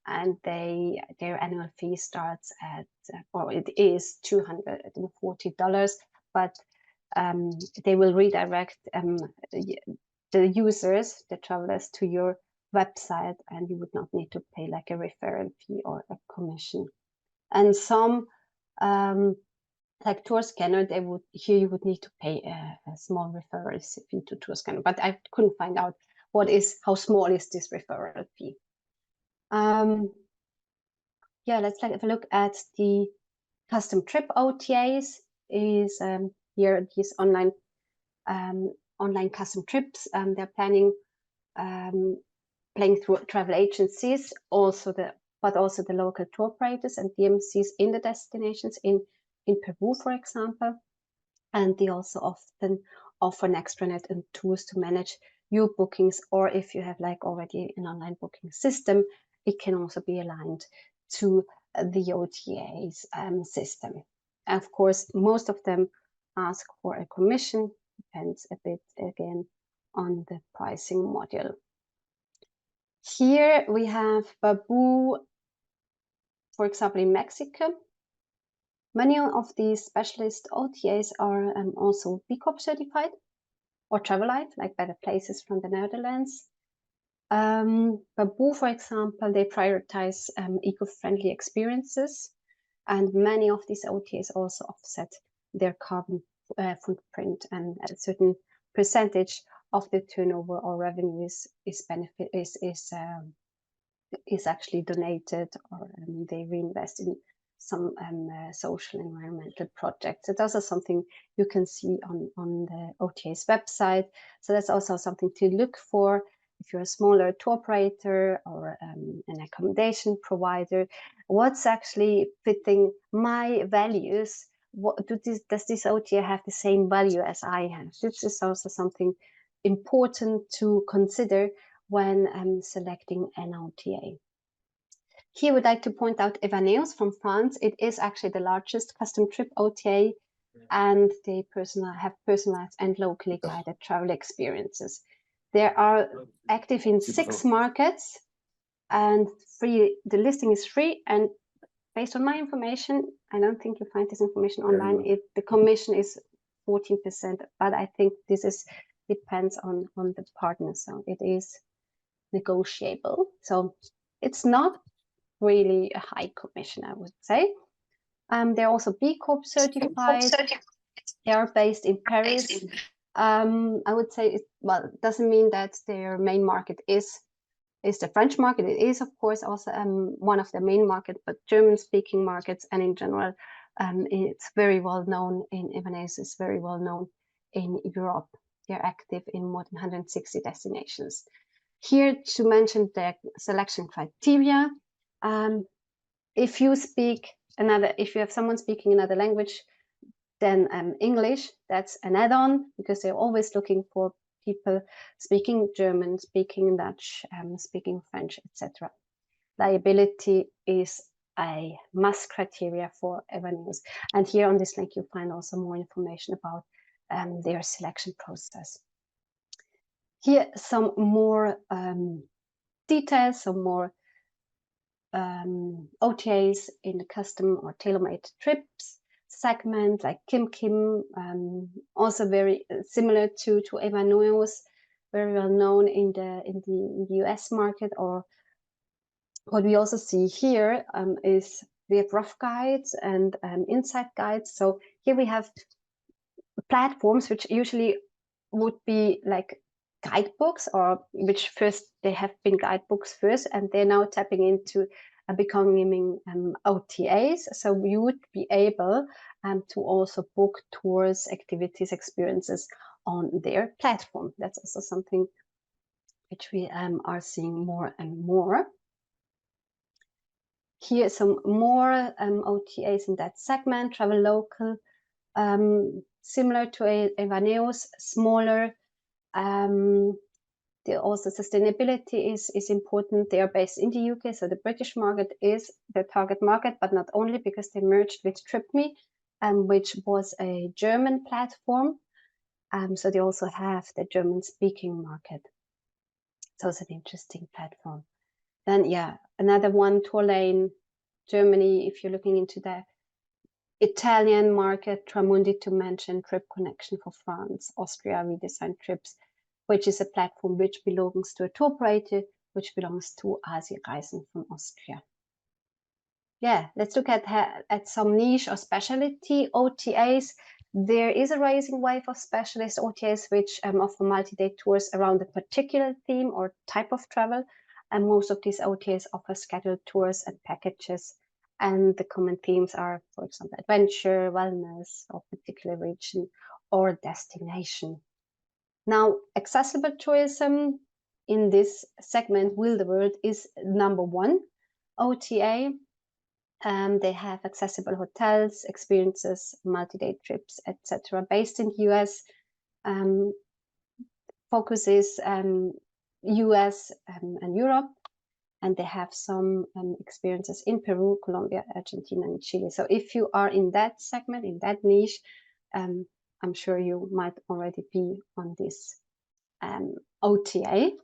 and their annual fee starts at, or it is $240, but they will redirect the users, the travelers, to your website, and you would not need to pay like a referral fee or a commission. And some like Tourscanner, you would need to pay a small referral fee to Tourscanner, but I couldn't find out how small is this referral fee. Yeah, let's have a look at the custom trip OTAs. Is here these online custom trips. They're playing through travel agencies, but also the local tour operators and DMCs in the destinations in Peru, for example. And they also often offer an extranet and tools to manage your bookings, or if you have like already an online booking system, it can also be aligned to the OTA's system. And of course, most of them ask for a commission, depends a bit again on the pricing module. Here we have Babu, for example, in Mexico. Many of these specialist OTAs are also B Corp certified, or Travelite, like Better Places from the Netherlands. Babu, for example, they prioritize eco-friendly experiences, and many of these OTAs also offset their carbon footprint, and a certain percentage of the turnover or revenue is actually donated, or they reinvest in some social environmental projects. So those are something you can see on the OTA's website. So that's also something to look for if you're a smaller tour operator or an accommodation provider. What's actually fitting my values does this OTA have the same value as I have? This is also something important to consider when selecting an OTA. Here, we'd like to point out Evaneos from France. It is actually the largest custom trip OTA, and they have personalized and locally guided travel experiences. They are active in 6 markets, and the listing is free. And based on my information, I don't think you find this information online. The commission is 14%, but I think this depends on the partner, so it is negotiable. So it's not really a high commission, I would say. They're also B Corp certified. They are based in Paris. I would say it doesn't mean that their main market is the French market. It is, of course, also one of the main markets, but German-speaking markets and in general, it's very well known in Evaneos. Is very well known in Europe. They're active in more than 160 destinations. Here to mention the selection criteria. If you have someone speaking another language, then English, that's an add-on, because they're always looking for people speaking German, speaking Dutch, speaking French, etc. Liability is a must criteria for Evaneos. And here on this link, you'll find also more information about their selection process. Here, some more details, some more OTAs in the custom or tailor-made trips segment, like Kim, also very similar to Evaneos, very well known in the US market. Or what we also see here is we have rough guides and inside guides. So here we have platforms which usually would be like guidebooks, or which first they have been guidebooks first, and they're now tapping into becoming OTAs. So you would be able to also book tours, activities, experiences on their platform. That's also something which we are seeing more and more. Here are some more OTAs in that segment. Travel local, similar to Evaneos, smaller. Also sustainability is important. They are based in the UK, so the British market is the target market, but not only, because they merged with TripMe, which was a German platform. So they also have the German-speaking market. So it's an interesting platform. Then, yeah, another one, Tourlane, Germany. If you're looking into the Italian market, Tramundi to mention, Trip Connection for France, Austria, Redesigned Trips, which is a platform which belongs to a tour operator, which belongs to Asia Reisen from Austria. Yeah, let's look at some niche or specialty OTAs. There is a rising wave of specialist OTAs which offer multi-day tours around a particular theme or type of travel. And most of these OTAs offer scheduled tours and packages. And the common themes are, for example, adventure, wellness, or particular region or destination. Now, accessible tourism in this segment, Wildeworld, is #1 OTA. They have accessible hotels, experiences, multi-day trips, etc. Based in the US, focuses US and Europe, and they have some experiences in Peru, Colombia, Argentina, and Chile. So if you are in that segment, in that niche, I'm sure you might already be on this OTA.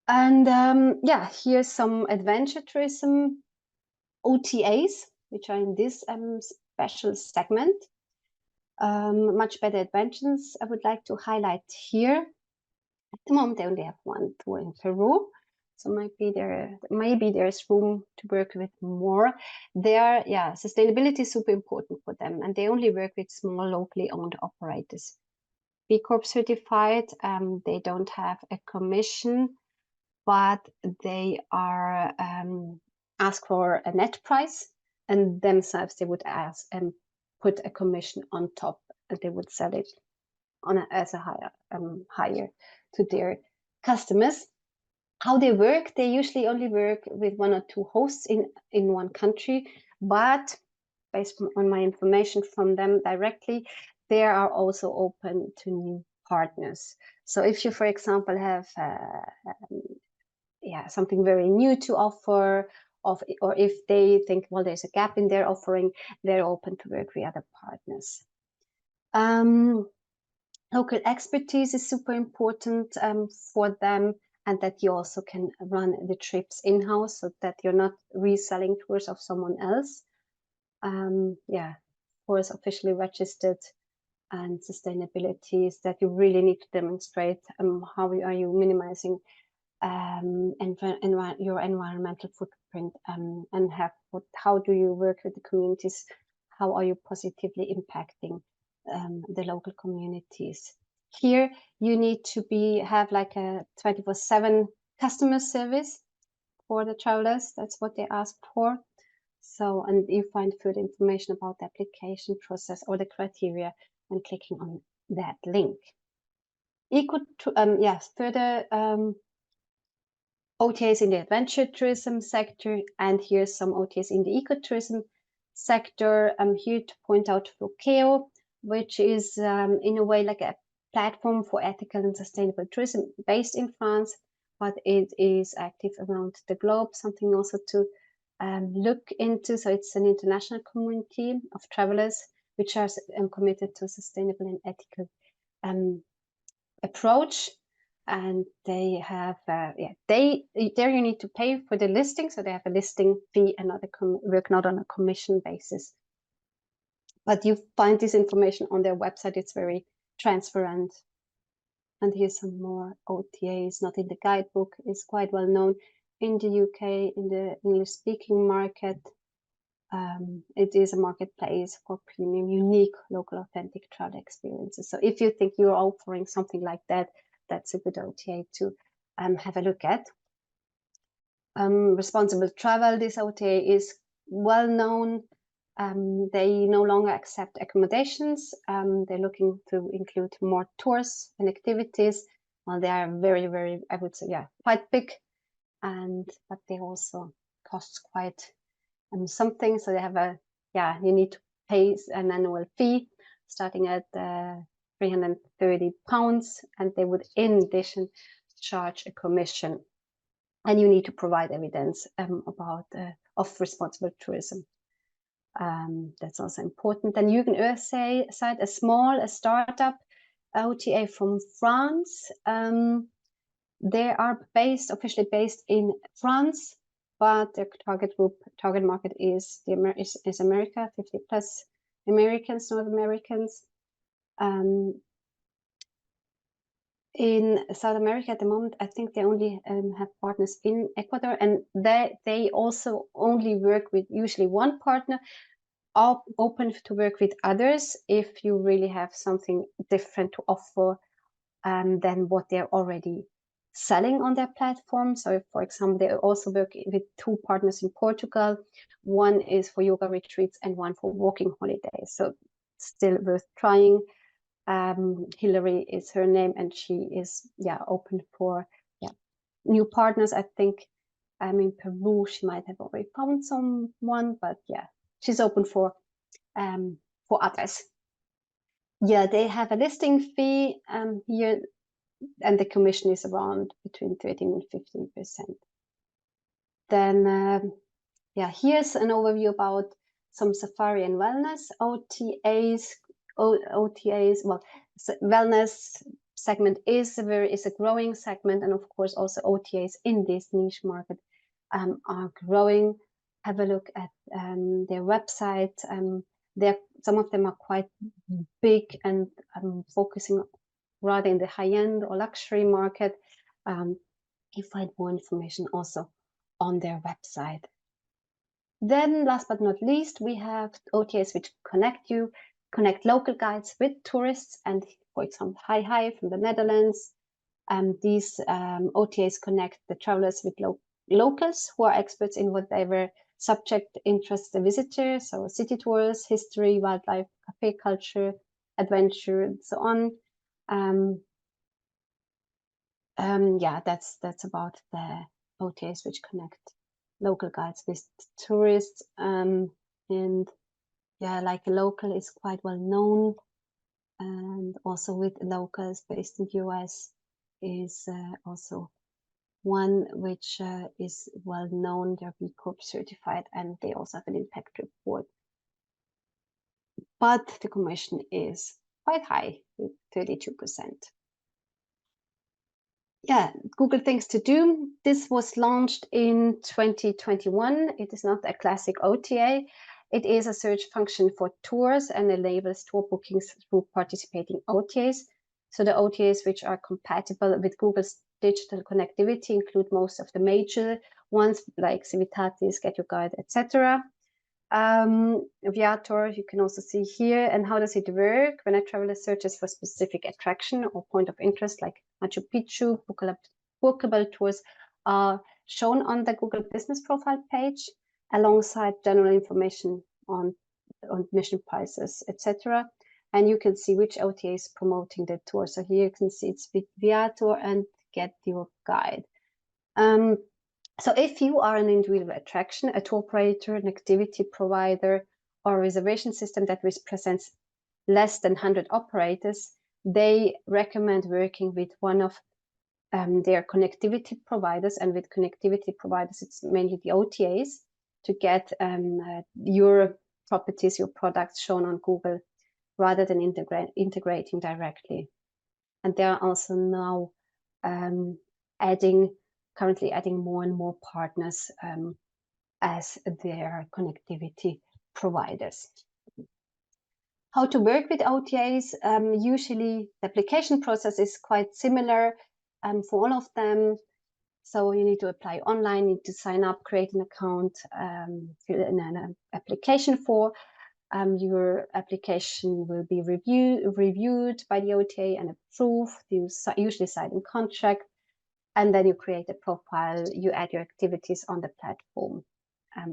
And yeah, here's some adventure tourism OTAs, which are in this special segment. Much better adventures I would like to highlight here. At the moment, they only have one tour in Peru. So maybe there's room to work with more. Sustainability is super important for them, and they only work with small locally owned operators. B Corp certified, they don't have a commission, but they are ask for a net price, and themselves they would ask and put a commission on top, and they would sell it as a higher to their customers. How they work, they usually only work with 1 or 2 hosts in one country, but based on my information from them directly, they are also open to new partners. So if you, for example, have something very new to offer, or if they think, well, there's a gap in their offering, they're open to work with other partners. Local expertise is super important for them, and that you also can run the trips in-house so that you're not reselling tours of someone else. Of course, officially registered, and sustainability is that you really need to demonstrate how are you minimizing your environmental footprint, and how do you work with the communities? How are you positively impacting the local communities? Here you need to have like a 24/7 customer service for the travelers. That's what they ask for. So, and you find further information about the application process or the criteria when clicking on that link. Further OTAs in the adventure tourism sector, and here's some OTAs in the ecotourism sector. I'm here to point out Flokeo, which is in a way like a platform for ethical and sustainable tourism based in France, but it is active around the globe, something also to look into. So it's an international community of travelers which are committed to a sustainable and ethical approach. And they have, there you need to pay for the listing. So they have a listing fee and work not on a commission basis. But you find this information on their website. It's very transparent. And here's some more OTAs, not in the guidebook. It's quite well known in the UK, in the English-speaking market. It is a marketplace for premium, unique, local, authentic travel experiences. So if you think you're offering something like that, that's a good OTA to have a look at. Responsible travel, this OTA is well known. They no longer accept accommodations. They're looking to include more tours and activities. Well, they are very, very, I would say, quite big, but they also cost quite something. So they have you need to pay an annual fee starting at £330, and they would in addition charge a commission, and you need to provide evidence of responsible tourism. That's also important. And you can cite a startup OTA from France. They are officially based in France, but their target market is America, 50 plus Americans, North Americans. In South America at the moment, I think they only have partners in Ecuador, and they also only work with usually one partner, open to work with others if you really have something different to offer than what they're already selling on their platform. So if, for example, they also work with 2 partners in Portugal. One is for yoga retreats and one for walking holidays. So still worth trying. Hillary is her name, and she is open for new partners. I think in Peru she might have already found someone, but she's open for others. They have a listing fee here, and the commission is around between 13 and 15%. Then here's an overview about some safari and wellness OTAs. Well, wellness segment is a growing segment, and of course also OTAs in this niche market are growing. Have a look at their website. Some of them are quite big and focusing rather in the high-end or luxury market. You find more information also on their website. Then last but not least, we have OTAs which connect local guides with tourists, and for example, Hi from the Netherlands. These OTAs connect the travelers with locals who are experts in whatever subject interests the visitor. So city tours, history, wildlife, cafe culture, adventure, and so on. That's about the OTAs which connect local guides with tourists. And yeah, like a local is quite well known, and also with locals based in the US is also one which is well known. They're B Corp certified, and they also have an impact report. But the commission is quite high, with 32%. Yeah, Google Things to Do. This was launched in 2021. It is not a classic OTA. It is a search function for tours and enables tour bookings through participating OTAs. So the OTAs which are compatible with Google's digital connectivity include most of the major ones like Civitatis, Get Your Guide, etc. Viator, you can also see here. And how does it work? When a traveler searches for specific attraction or point of interest like Machu Picchu, bookable tours are shown on the Google Business Profile page alongside general information on admission prices, etc. And you can see which OTA is promoting the tour. So here you can see it's Viator and Get Your Guide. So if you are an individual attraction, a tour operator, an activity provider, or a reservation system that represents less than 100 operators, they recommend working with one of their connectivity providers. And with connectivity providers, it's mainly the OTAs to get your properties, your products shown on Google rather than integrating directly. And they are also now currently adding more and more partners as their connectivity providers. How to work with OTAs? Usually the application process is quite similar for all of them. So you need to apply online, you need to sign up, create an account, fill in an application form. Your application will be reviewed by the OTA and approved. You usually sign a contract. And then you create a profile, you add your activities on the platform,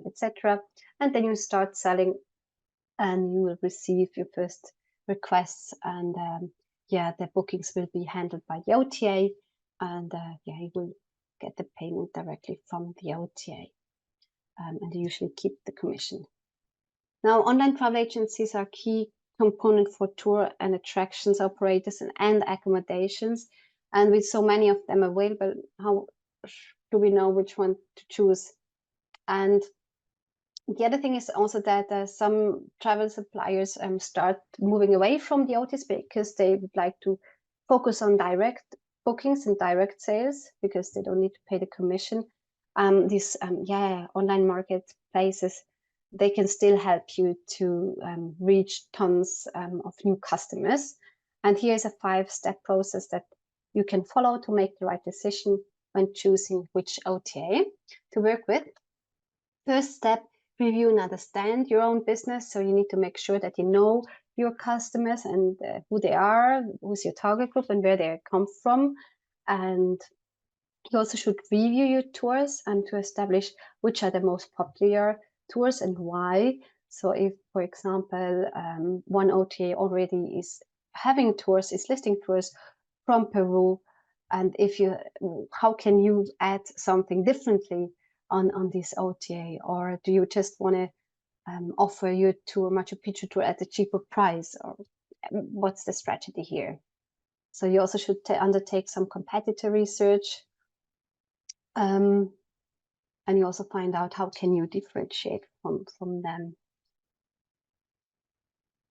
etc. And then you start selling and you will receive your first requests. And yeah, the bookings will be handled by the OTA. And yeah, you will get the payment directly from the OTA. And you usually keep the commission. Now, online travel agencies are a key component for tour and attractions operators and accommodations. And with so many of them available, how do we know which one to choose? And the other thing is also that some travel suppliers start moving away from the OTAs because they would like to focus on direct bookings and direct sales because they don't need to pay the commission. These online marketplaces, they can still help you to reach tons of new customers. And here's a 5-step process that you can follow to make the right decision when choosing which OTA to work with. First step, review and understand your own business. So you need to make sure that you know your customers and who they are, who's your target group and where they come from. And you also should review your tours and to establish which are the most popular tours and why. So if, for example, one OTA already is having tours, is listing tours from Peru, and how can you add something differently on this OTA, or do you just want to offer your tour, Machu Picchu tour, at a cheaper price, or what's the strategy here? So you also should undertake some competitor research, and you also find out how can you differentiate from them.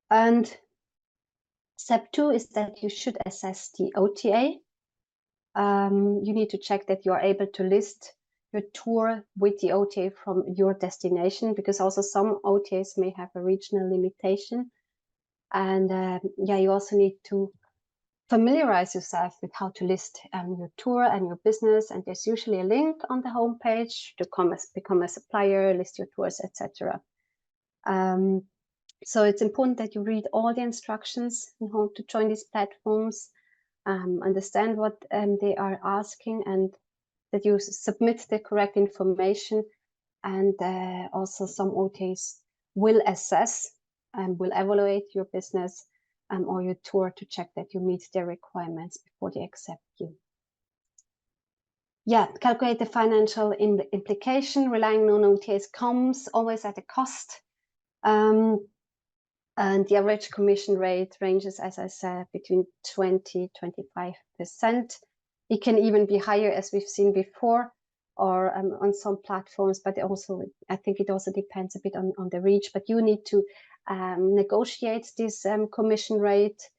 And step 2 is that you should assess the OTA. You need to check that you are able to list your tour with the OTA from your destination, because also some OTAs may have a regional limitation. And yeah, you also need to familiarize yourself with how to list your tour and your business. And there's usually a link on the homepage to become a supplier, list your tours, etc. So it's important that you read all the instructions on how to join these platforms, understand what they are asking, and that you submit the correct information. And also some OTAs will assess and will evaluate your business or your tour to check that you meet their requirements before they accept you. Yeah, calculate the financial implication. Relying on OTAs comes always at a cost. And the average commission rate ranges, as I said, between 20–25%. It can even be higher, as we've seen before, or on some platforms, but also, I think it also depends a bit on the reach, but you need to negotiate this commission rate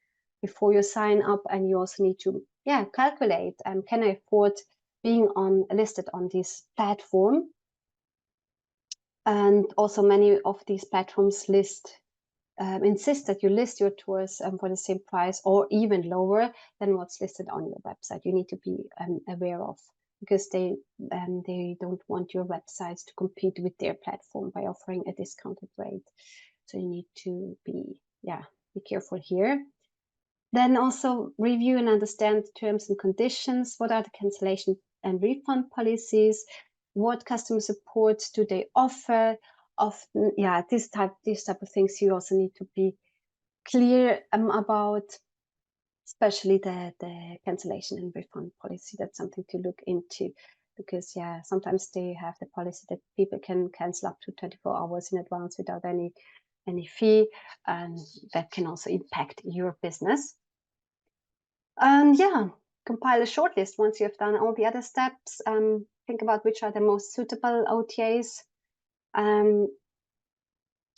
before you sign up, and you also need to calculate, can I afford being listed on this platform? And also many of these platforms insist that you list your tours for the same price or even lower than what's listed on your website. You need to be aware of, because they don't want your websites to compete with their platform by offering a discounted rate. So you need to be careful here. Then also review and understand the terms and conditions. What are the cancellation and refund policies? What customer support do they offer? Often, this type of things you also need to be clear about, especially the cancellation and refund policy. That's something to look into, because sometimes they have the policy that people can cancel up to 24 hours in advance without any fee, and that can also impact your business. And compile a shortlist once you have done all the other steps. Think about which are the most suitable OTAs.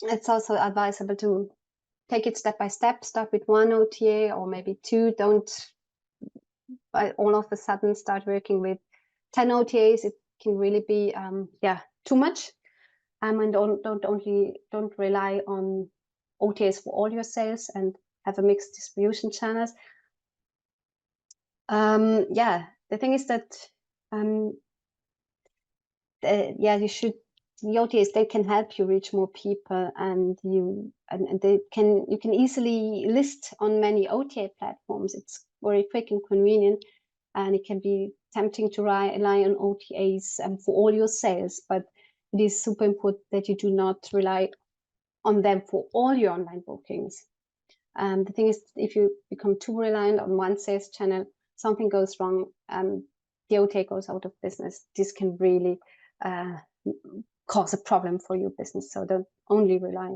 It's also advisable to take it step by step. Start with one OTA or maybe two. Don't all of a sudden start working with 10 OTAs. It can really be too much. And don't rely on OTAs for all your sales, and have a mixed distribution channels. The thing is that the OTAs, they can help you reach more people, and you can easily list on many OTA platforms. It's very quick and convenient, and it can be tempting to rely on OTAs for all your sales, but it is super important that you do not rely on them for all your online bookings. The thing is, if you become too reliant on one sales channel, something goes wrong, the OTA goes out of business. This can really cause a problem for your business. So don't only rely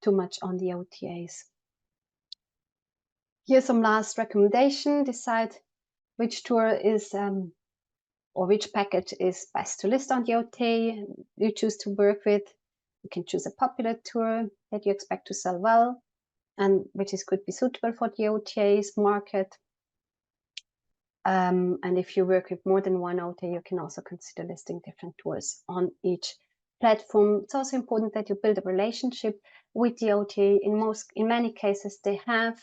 too much on the OTAs. Here's some last recommendation. Decide which tour is or which package is best to list on the OTA you choose to work with. You can choose a popular tour that you expect to sell well, and which could be suitable for the OTA's market. And if you work with more than one OTA, you can also consider listing different tours on each platform. It's also important that you build a relationship with the OTA. In many cases, they have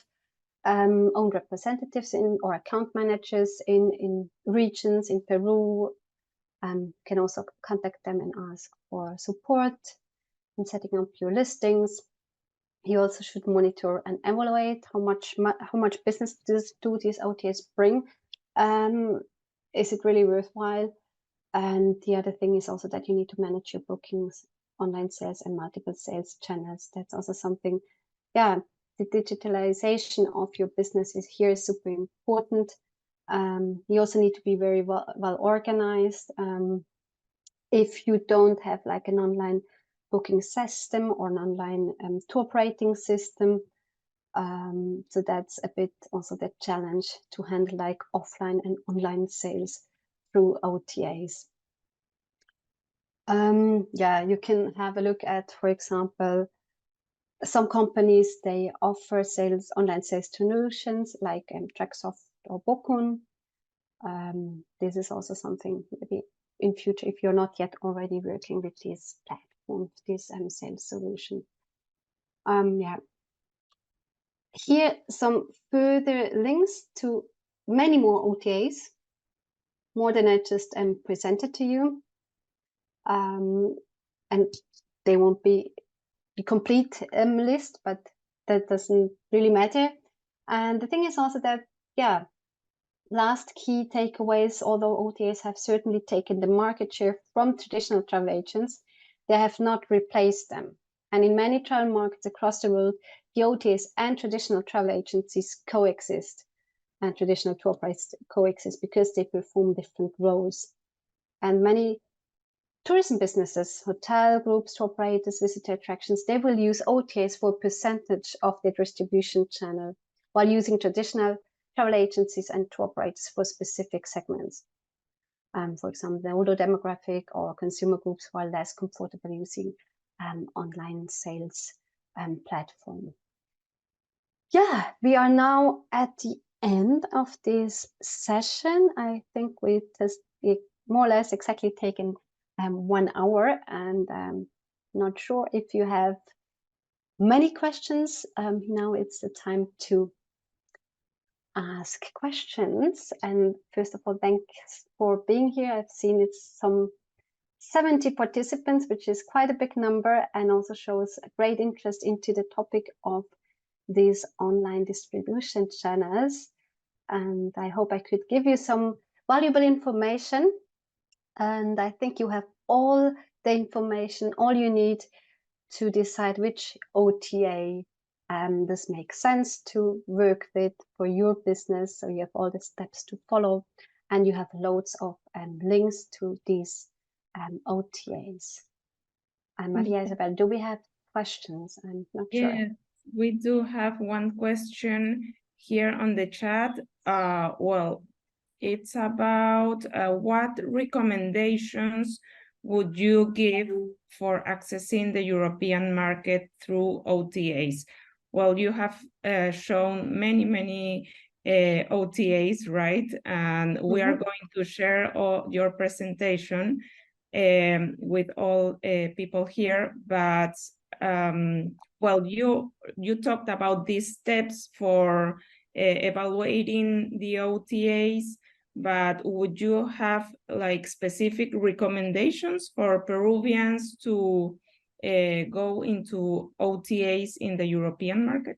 own representatives or account managers in regions in Peru. Can also contact them and ask for support in setting up your listings. You also should monitor and evaluate how much business do these OTAs bring. Is it really worthwhile? And the other thing is also that you need to manage your bookings, online sales, and multiple sales channels. That's also something, the digitalization of your business is super important. You also need to be very well organized. If you don't have like an online booking system or an online tour operating system, so that's a bit also the challenge to handle like offline and online sales through OTAs. You can have a look at, for example, some companies, they offer online sales solutions like Tracksoft or Bokun. This is also something maybe in future, if you're not yet already working with these platforms, this sales solution. Here some further links to many more OTAs, more than I just presented to you. And they won't be the complete list, but that doesn't really matter. And the thing is also that, last key takeaways, although OTAs have certainly taken the market share from traditional travel agents, they have not replaced them. And in many travel markets across the world, the OTAs and traditional travel agencies coexist, and traditional tour operators coexist because they perform different roles. And many tourism businesses, hotel groups, tour operators, visitor attractions, they will use OTAs for a percentage of their distribution channel, while using traditional travel agencies and tour operators for specific segments. For example, the older demographic or consumer groups who are less comfortable using online sales platform. Yeah, we are now at the end of this session. I think we just more or less exactly taken 1 hour, and not sure if you have many questions. Now it's the time to ask questions. And first of all, thanks for being here. I've seen it's some 70 participants, which is quite a big number, and also shows a great interest into the topic of these online distribution channels. And I hope I could give you some valuable information. And I think you have all the information, all you need to decide which OTA this makes sense to work with for your business. So you have all the steps to follow, and you have loads of links to these OTAs. And Maria Isabel, do we have questions? I'm not sure. Yeah, we do have one question here on the chat. Well, it's about what recommendations would you give for accessing the European market through OTAs? Well, you have shown many OTAs, right? And we are going to share your presentation with all people here, but well, you talked about these steps for evaluating the OTAs, but would you have like specific recommendations for Peruvians to go into OTAs in the European market?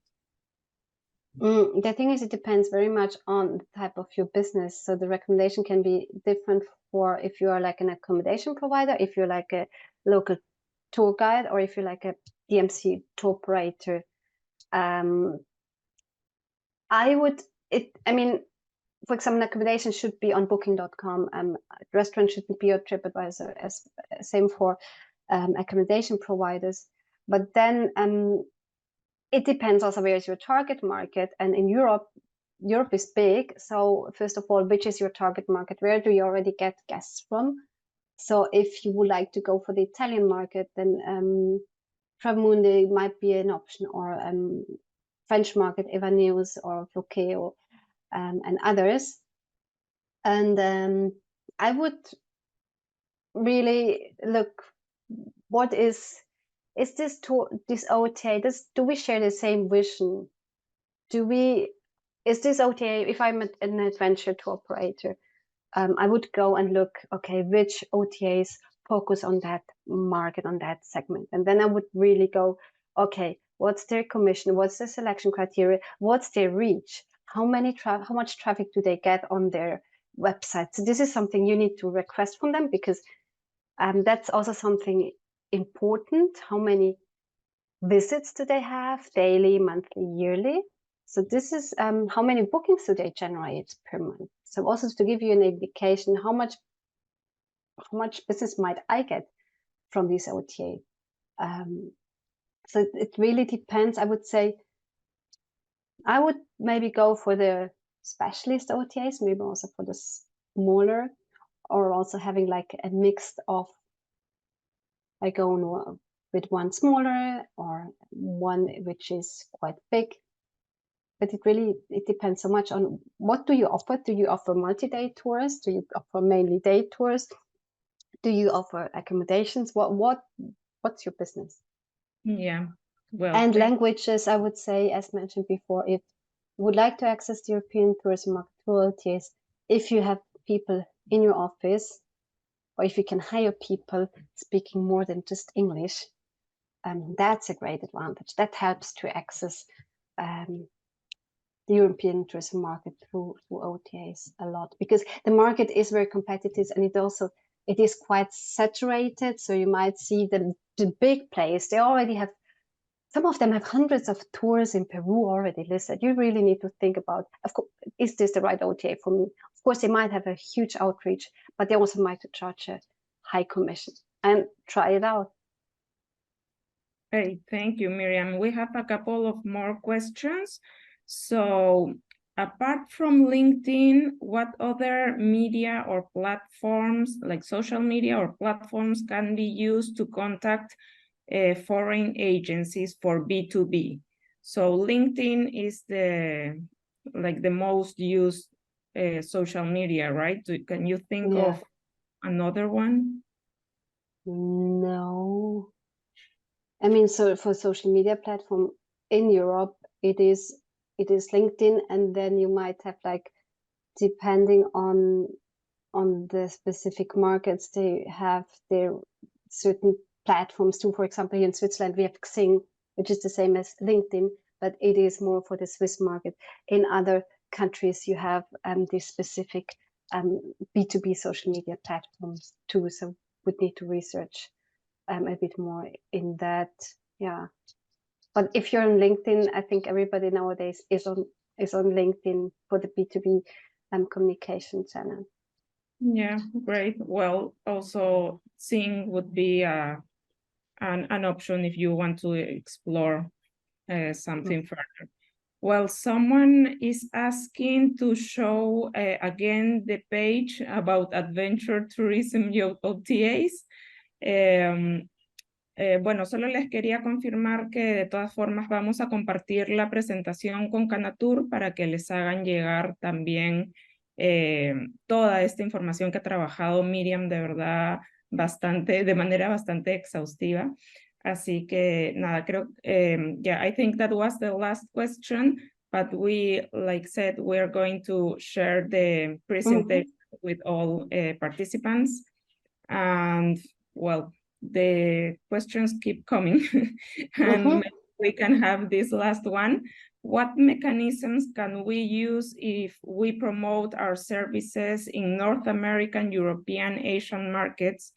The thing is, it depends very much on the type of your business. So the recommendation can be different for if you are like an accommodation provider, if you're like a local tour guide, or if you're like a DMC tour operator. I mean, for example, accommodation should be on booking.com. Restaurant should be on TripAdvisor, as same for accommodation providers. But then it depends also where is your target market. And in Europe is big. So first of all, which is your target market? Where do you already get guests from? So if you would like to go for the Italian market, then Travelmundi might be an option, or French market, Evanews or Flokeo, and others. And I would really look, what is this OTA? Do we share the same vision? Is this OTA, if I'm an adventure tour operator, I would go and look, okay, which OTAs focus on that market, on that segment. And then I would really go, okay, what's their commission? What's the selection criteria? What's their reach? How much traffic do they get on their website? So this is something you need to request from them, because that's also something important. How many visits do they have, daily, monthly, yearly? So this is how many bookings do they generate per month? So also to give you an indication, how much business might I get from this OTA? So it really depends. I would say I would maybe go for the specialist OTAs, maybe also for the smaller, or also having like a mix of, I go with one smaller or one which is quite big. But it depends so much on what do you offer. Do you offer multi-day tours? Do you offer mainly day tours? Do you offer accommodations? What's your business? Yeah, well, and languages, I would say, as mentioned before, if you would like to access the European tourism market through OTAs, if you have people in your office, or if you can hire people speaking more than just English, that's a great advantage. That helps to access the European tourism market through OTAs a lot, because the market is very competitive, and it is quite saturated. So you might see the big players, they already have, some of them have hundreds of tours in Peru already listed. You really need to think about, of course, is this the right OTA for me? Of course, they might have a huge outreach, but they also might charge a high commission. and try it out. Hey, thank you, Mirjam. We have a couple of more questions. So apart from LinkedIn, what other media or platforms, like social media or platforms, can be used to contact foreign agencies for B2B? So LinkedIn is the most used social media, right? Can you think of another one? No. I mean, so for social media platform in Europe, it is LinkedIn, and then you might have, like, depending on the specific markets, they have their certain platforms too. For example, here in Switzerland, we have Xing, which is the same as LinkedIn, but it is more for the Swiss market. In other countries, you have these specific B2B social media platforms too. So would need to research a bit more in that. Yeah, but if you're on LinkedIn, I think everybody nowadays is on LinkedIn for the B2B communication channel. Yeah, great. Well, also Xing would be an option if you want to explore something further. Well, someone is asking to show again the page about adventure tourism OTAs. Bueno, solo les quería confirmar que de todas formas vamos a compartir la presentación con CANATUR para que les hagan llegar también toda esta información que ha trabajado Mirjam, de verdad, de manera bastante exhaustiva. Así que nada, creo, yeah, I think that was the last question, but we, like said, we're going to share the presentation with all participants. And well, the questions keep coming and we can have this last one. What mechanisms can we use if we promote our services in North American, European, Asian markets,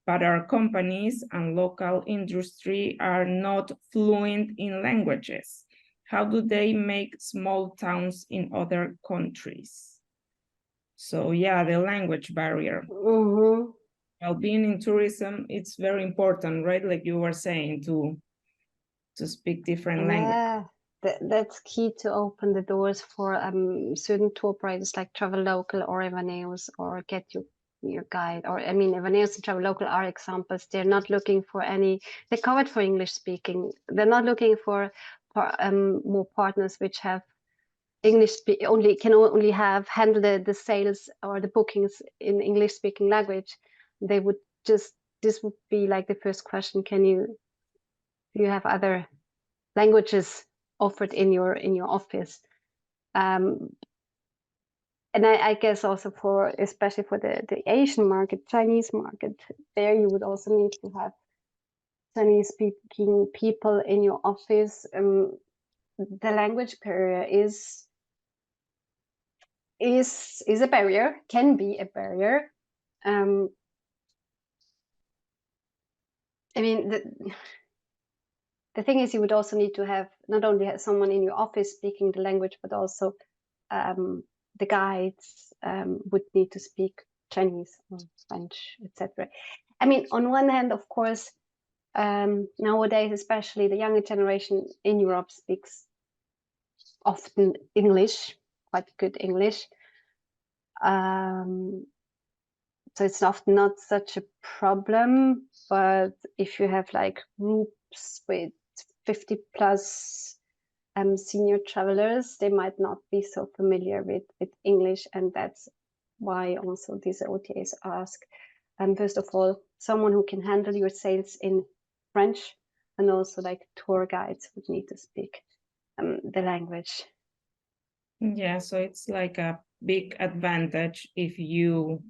but our companies and local industry are not fluent in languages? How do they make small towns in other countries? So yeah, the language barrier. Well, being in tourism, it's very important, right? Like you were saying, to speak different languages. That's key to open the doors for certain tour operators like Travelocal or Evaneos or Get Your Guide. Or I mean, Evaneos and Travelocal are examples. They're not looking for they're covered for English speaking. They're not looking for more partners which have can only handle the sales or the bookings in English speaking language. They would this would be like the first question: do you have other languages offered in your office? And I guess also especially for the Asian market, Chinese market, there you would also need to have Chinese speaking people in your office. The language barrier is a barrier, can be a barrier. I mean, the thing is, you would also need to have not only have someone in your office speaking the language, but also the guides would need to speak Chinese or French, etc. I mean, on one hand, of course, nowadays, especially the younger generation in Europe speaks often English, quite good English. So it's often not such a problem, but if you have like groups with 50 plus senior travelers, they might not be so familiar with English, and that's why also these OTAs ask, first of all, someone who can handle your sales in French, and also like tour guides would need to speak the language. Yeah, so it's like a big advantage if you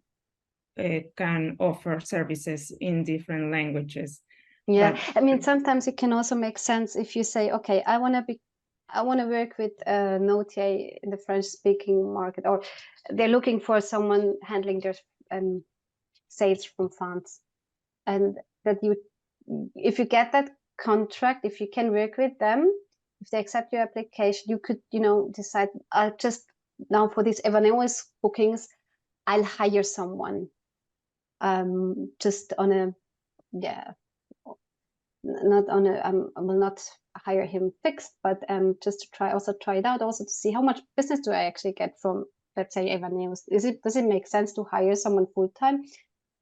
can offer services in different languages. Yeah, but I mean, sometimes it can also make sense if you say, okay, I want to work with an OTA in the French-speaking market, or they're looking for someone handling their sales from France, and that if you get that contract, if you can work with them, if they accept your application, you could, decide, I'll just now for these Evaneos bookings, I'll hire someone just on a yeah, not on a, I will not hire him fixed, but just to try it out, also to see how much business do I actually get from, let's say, Evaneos. Does it make sense to hire someone full time,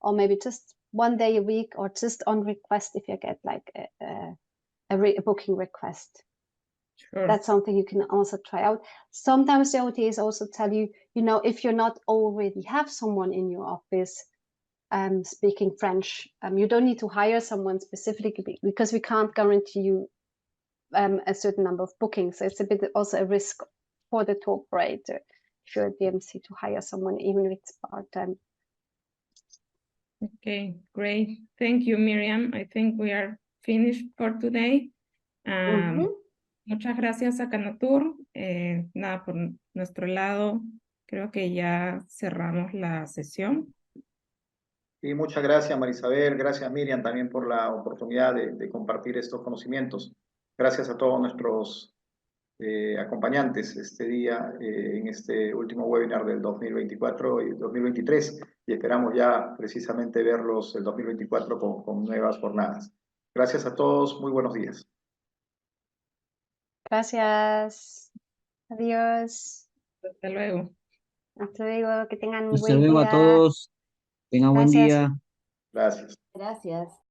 or maybe just 1 day a week, or just on request if you get like a booking request? Sure. That's something you can also try out. Sometimes the OTAs also tell you, if you're not already have someone in your office speaking French, you don't need to hire someone specifically, because we can't guarantee you a certain number of bookings. So it's a bit also a risk for the tour operator, if you're a DMC, to hire someone even if it's part-time. Okay, great. Thank you, Mirjam. I think we are finished for today. Muchas gracias a CANATUR. Nada, por nuestro lado, creo que ya cerramos la sesión. Y muchas gracias, Marisabel. Gracias, Mirjam, también por la oportunidad de compartir estos conocimientos. Gracias a todos nuestros acompañantes este día en este último webinar del 2024 y 2023. Y esperamos ya precisamente verlos el 2024 con nuevas jornadas. Gracias a todos. Muy buenos días. Gracias. Adiós. Hasta luego. Hasta luego. Que tengan un Hasta buen luego día. a todos. Tengan buen Gracias. día. Gracias. Gracias.